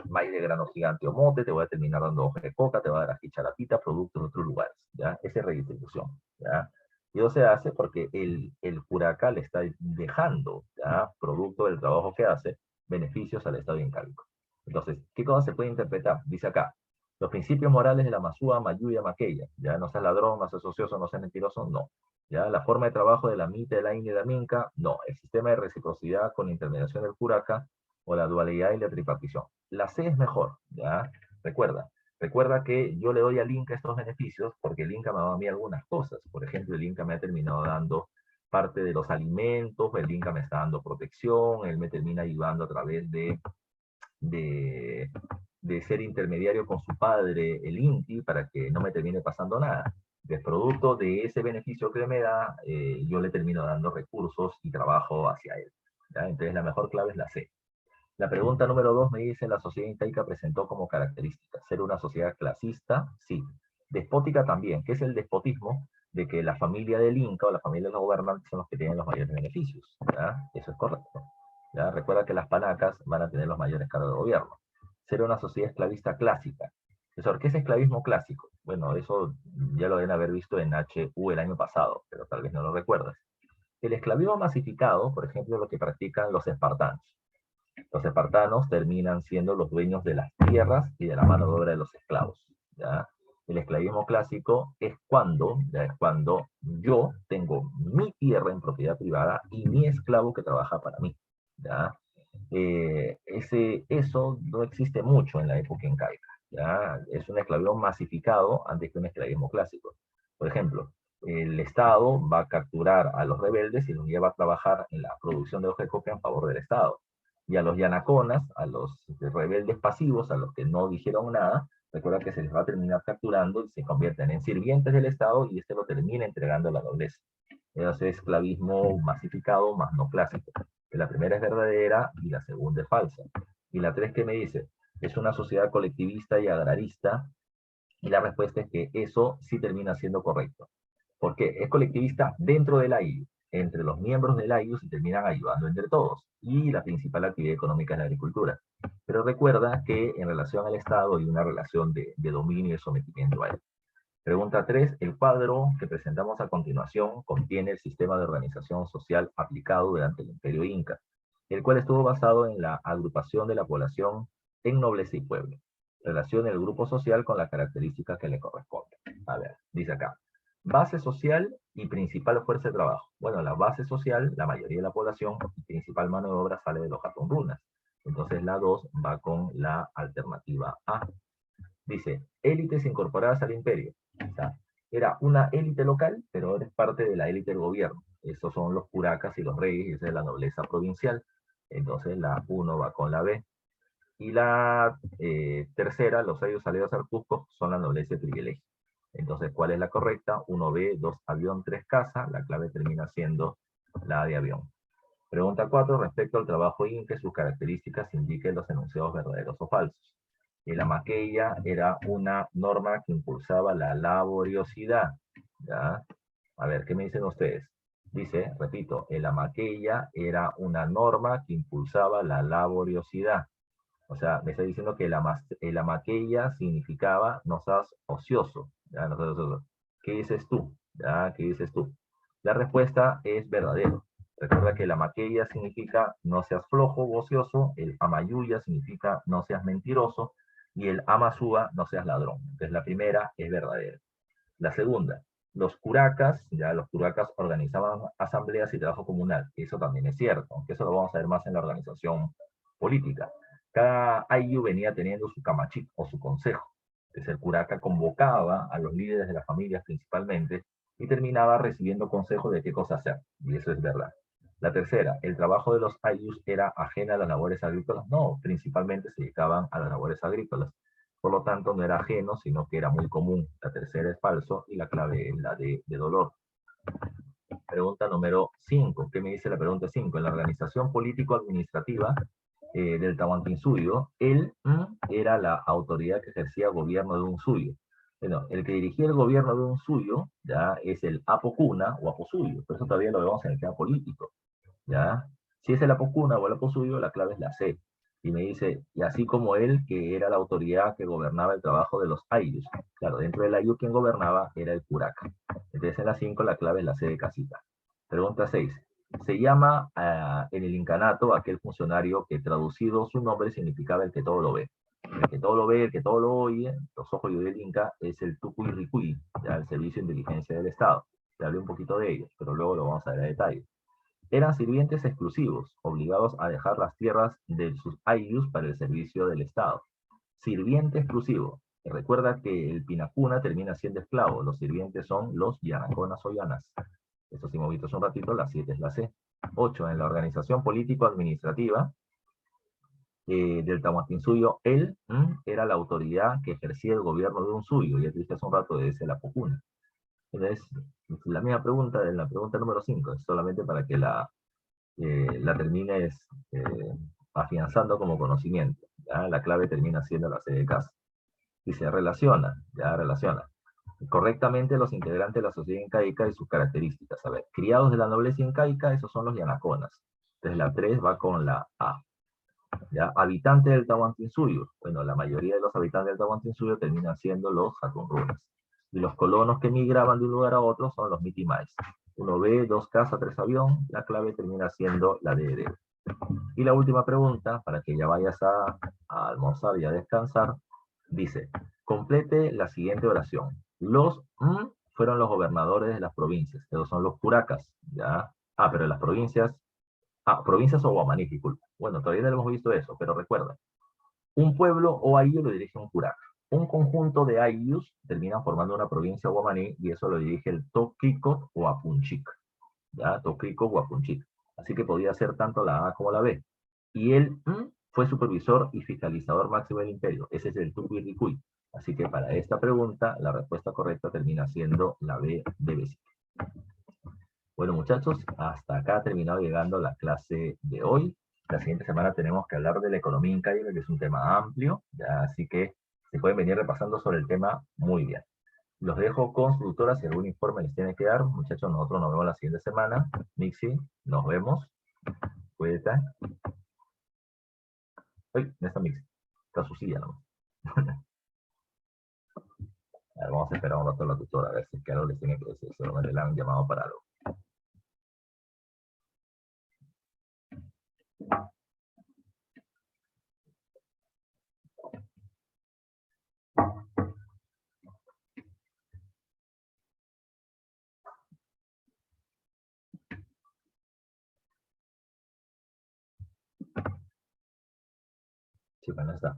Speaker 1: maíz de grano gigante o mote, te voy a terminar dando hoja de coca, te voy a dar aquí charatita, productos de otros lugares, ¿ya? Esa es redistribución, ¿ya? Y eso se hace porque el curaca le está dejando, ¿ya? Producto del trabajo que hace, beneficios al Estado incaico. Entonces, ¿qué cosa se puede interpretar? Dice acá, los principios morales de la Masúa, Mayuya, Maqueya, ¿ya? No seas ladrón, no seas ocioso, no seas mentiroso, no. ¿Ya? La forma de trabajo de la Mita, de la India y de la Minca, no. El sistema de reciprocidad con intermediación del curaca, o la dualidad y la tripartición. La C es mejor, ¿ya? Recuerda que yo le doy al Inca estos beneficios porque el Inca me da a mí algunas cosas. Por ejemplo, el Inca me ha terminado dando parte de los alimentos, el Inca me está dando protección, él me termina ayudando a través de, de ser intermediario con su padre, el Inti, para que no me termine pasando nada. De producto de ese beneficio que me da, yo le termino dando recursos y trabajo hacia él. ¿Ya? Entonces la mejor clave es la C. La pregunta número 2 me dice, la sociedad incaica presentó como característica ser una sociedad clasista, sí. Despótica también. ¿Qué es el despotismo? De que la familia del Inca o la familia de los gobernantes son los que tienen los mayores beneficios. ¿Ya? Eso es correcto. ¿Ya? Recuerda que las panacas van a tener los mayores cargos de gobierno. Ser una sociedad esclavista clásica. Profesor, ¿qué es esclavismo clásico? Bueno, eso ya lo deben haber visto en HU el año pasado, pero tal vez no lo recuerdas. El esclavismo masificado, por ejemplo, es lo que practican los espartanos. Los espartanos terminan siendo los dueños de las tierras y de la mano de obra de los esclavos. ¿Ya? El esclavismo clásico ya es cuando yo tengo mi tierra en propiedad privada y mi esclavo que trabaja para mí. ¿Ya? Eso no existe mucho en la época incaica. ¿Ya? Es un esclavismo masificado antes que un esclavismo clásico. Por ejemplo, el Estado va a capturar a los rebeldes y los lleva a trabajar en la producción de hoja de coca en favor del Estado. Y a los yanaconas, a los rebeldes pasivos, a los que no dijeron nada, recuerda que se les va a terminar capturando y se convierten en sirvientes del Estado y este lo termina entregando a la nobleza. Es esclavismo masificado, más no clásico. Que la primera es verdadera y la segunda es falsa. Y la tres, ¿qué me dice? Es una sociedad colectivista y agrarista, y la respuesta es que eso sí termina siendo correcto. ¿Por qué? Es colectivista dentro del AIU, entre los miembros del AIU se terminan ayudando entre todos, y la principal actividad económica es la agricultura. Pero recuerda que en relación al Estado hay una relación de dominio y sometimiento a él. Pregunta 3. El cuadro que presentamos a continuación contiene el sistema de organización social aplicado durante el Imperio Inca, el cual estuvo basado en la agrupación de la población en nobleza y pueblo. Relaciona el grupo social con las características que le corresponden. A ver, dice acá. Base social y principal fuerza de trabajo. Bueno, la base social, la mayoría de la población, y principal mano de obra sale de los japonrunas. Entonces la 2 va con la alternativa A. Dice, élites incorporadas al imperio. O sea, era una élite local, pero ahora es parte de la élite del gobierno. Estos son los curacas y los reyes, y esa es la nobleza provincial. Entonces la 1 va con la B. Y la tercera, los sellos aliados al Cusco, son la nobleza de privilegio. Entonces, ¿cuál es la correcta? 1B, 2 avión, 3 casa. La clave termina siendo la de avión. Pregunta 4. Respecto al trabajo inca, sus características indiquen los enunciados verdaderos o falsos. La maquella era una norma que impulsaba la laboriosidad. ¿Ya? A ver, ¿qué me dicen ustedes? Dice, repito, la maquella era una norma que impulsaba la laboriosidad. O sea, me está diciendo que la maquella significaba no seas ocioso. ¿Ya? No seas ocioso. ¿Qué dices tú? ¿Ya? ¿Qué dices tú? La respuesta es verdadero. Recuerda que la maquella significa no seas flojo o ocioso, el amayuya significa no seas mentiroso, y el amasúa no seas ladrón. Entonces la primera es verdadera. La segunda, los curacas organizaban asambleas y trabajo comunal. Eso también es cierto, aunque eso lo vamos a ver más en la organización política. Cada ayllu venía teniendo su camachit o su consejo. Entonces el curaca convocaba a los líderes de las familias principalmente y terminaba recibiendo consejos de qué cosa hacer. Y eso es verdad. La tercera, el trabajo de los aylus era ajena a las labores agrícolas. No, principalmente se dedicaban a las labores agrícolas. Por lo tanto, no era ajeno, sino que era muy común. La tercera es falso y la clave es la de dolor. Pregunta número 5. ¿Qué me dice la pregunta 5? En la organización político-administrativa del Tahuantinsuyo, él era la autoridad que ejercía gobierno de un suyo. Bueno, el que dirigía el gobierno de un suyo ya es el apocuna o aposuyo. Por eso todavía lo vemos en el tema político. ¿Ya? Si es el apocuna o el aposuyo, la clave es la C. Y me dice, y así como él, que era la autoridad que gobernaba el trabajo de los ayllus. Claro, dentro del ayllu quien gobernaba era el curaca. Entonces en la 5 la clave es la C de casita. Pregunta 6. Se llama en el incanato aquel funcionario que traducido su nombre significaba el que todo lo ve. El que todo lo ve, el que todo lo oye, los ojos del Inca, es el Tucuy Ricuy, ya el Servicio de Inteligencia del Estado. Te hablé un poquito de ellos, pero luego lo vamos a ver a detalle. Eran sirvientes exclusivos, obligados a dejar las tierras de sus ayllus para el servicio del Estado. Sirviente exclusivo. Recuerda que el pinacuna termina siendo esclavo. Los sirvientes son los yanaconas o yanas. Eso sí hemos visto hace un ratito, la 7 es la C. 8. En la organización político-administrativa del Tahuantinsuyo, él era la autoridad que ejercía el gobierno de un suyo. Ya te dije hace un rato de ese la Pocuna. Entonces, la misma pregunta de la pregunta número 5, es solamente para que la termines afianzando como conocimiento. ¿Ya? La clave termina siendo la C de casa. Dice, relaciona, ya relaciona correctamente los integrantes de la sociedad incaica y sus características. A ver, criados de la nobleza incaica, esos son los yanaconas. Entonces la 3 va con la A. ¿Ya? Habitantes del Tahuantinsuyo. Bueno, la mayoría de los habitantes del Tahuantinsuyo terminan siendo los jatunrunas. Y los colonos que migraban de un lugar a otro son los mitimais. 1B, 2 casa, 3 avión. La clave termina siendo la D. Y la última pregunta, para que ya vayas a almorzar y a descansar, dice, complete la siguiente oración. Los fueron los gobernadores de las provincias. Esos son los curacas, ¿ya? Ah, pero las provincias... Ah, provincias o guamaní, disculpa. Bueno, todavía no hemos visto eso, pero recuerda. Un pueblo o ayllu lo dirige un curaca. Un conjunto de aylus terminan formando una provincia guamaní y eso lo dirige el Tocrico o Apunchic. ¿Ya? Tocrico o Apunchic. Así que podía ser tanto la A como la B. Y él fue supervisor y fiscalizador máximo del imperio. Ese es el Tucuirricuy. Así que para esta pregunta, la respuesta correcta termina siendo la B de Besito. Bueno, muchachos, hasta acá ha terminado llegando la clase de hoy. La siguiente semana tenemos que hablar de la economía incaica, que es un tema amplio, ¿ya? Así que se pueden venir repasando sobre el tema muy bien. Los dejo con su tutora, si algún informe les tiene que dar. Muchachos, nosotros nos vemos la siguiente semana. Mixi, nos vemos. Cuídate. Uy, no está Mixi. Está su silla, ¿no? A ver, vamos a esperar un rato a la tutora, a ver si es que algo les tiene que decir. Seguramente le han llamado para algo. Sí, bueno, está.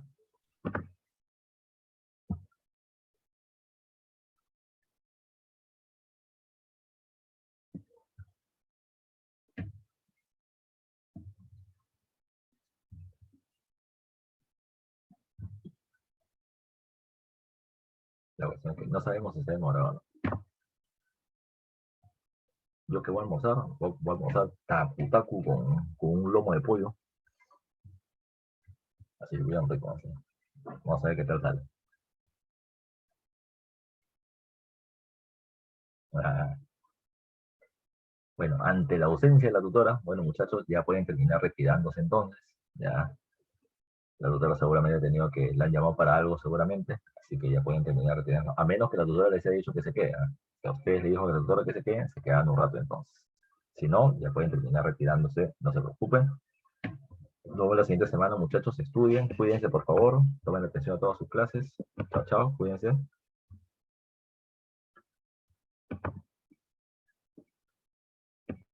Speaker 1: La cuestión es que no sabemos si está demorado o no. Yo que voy a almorzar, voy a almorzar taputacu con un lomo de pollo. Así que bien rico. Así. Vamos a ver qué tal sale. Ah, bueno, ante la ausencia de la tutora, bueno muchachos, ya pueden terminar retirándose entonces. Ya, la tutora seguramente ha tenido que, la han llamado para algo seguramente, así que ya pueden terminar retirando. A menos que la tutora les haya dicho que se quede. Si a ustedes les dijo que la tutora que se queden, se quedan un rato entonces. Si no, ya pueden terminar retirándose, no se preocupen. Nos vemos la siguiente semana, muchachos, estudien, cuídense por favor, tomen atención a todas sus clases. Chao, chao, cuídense.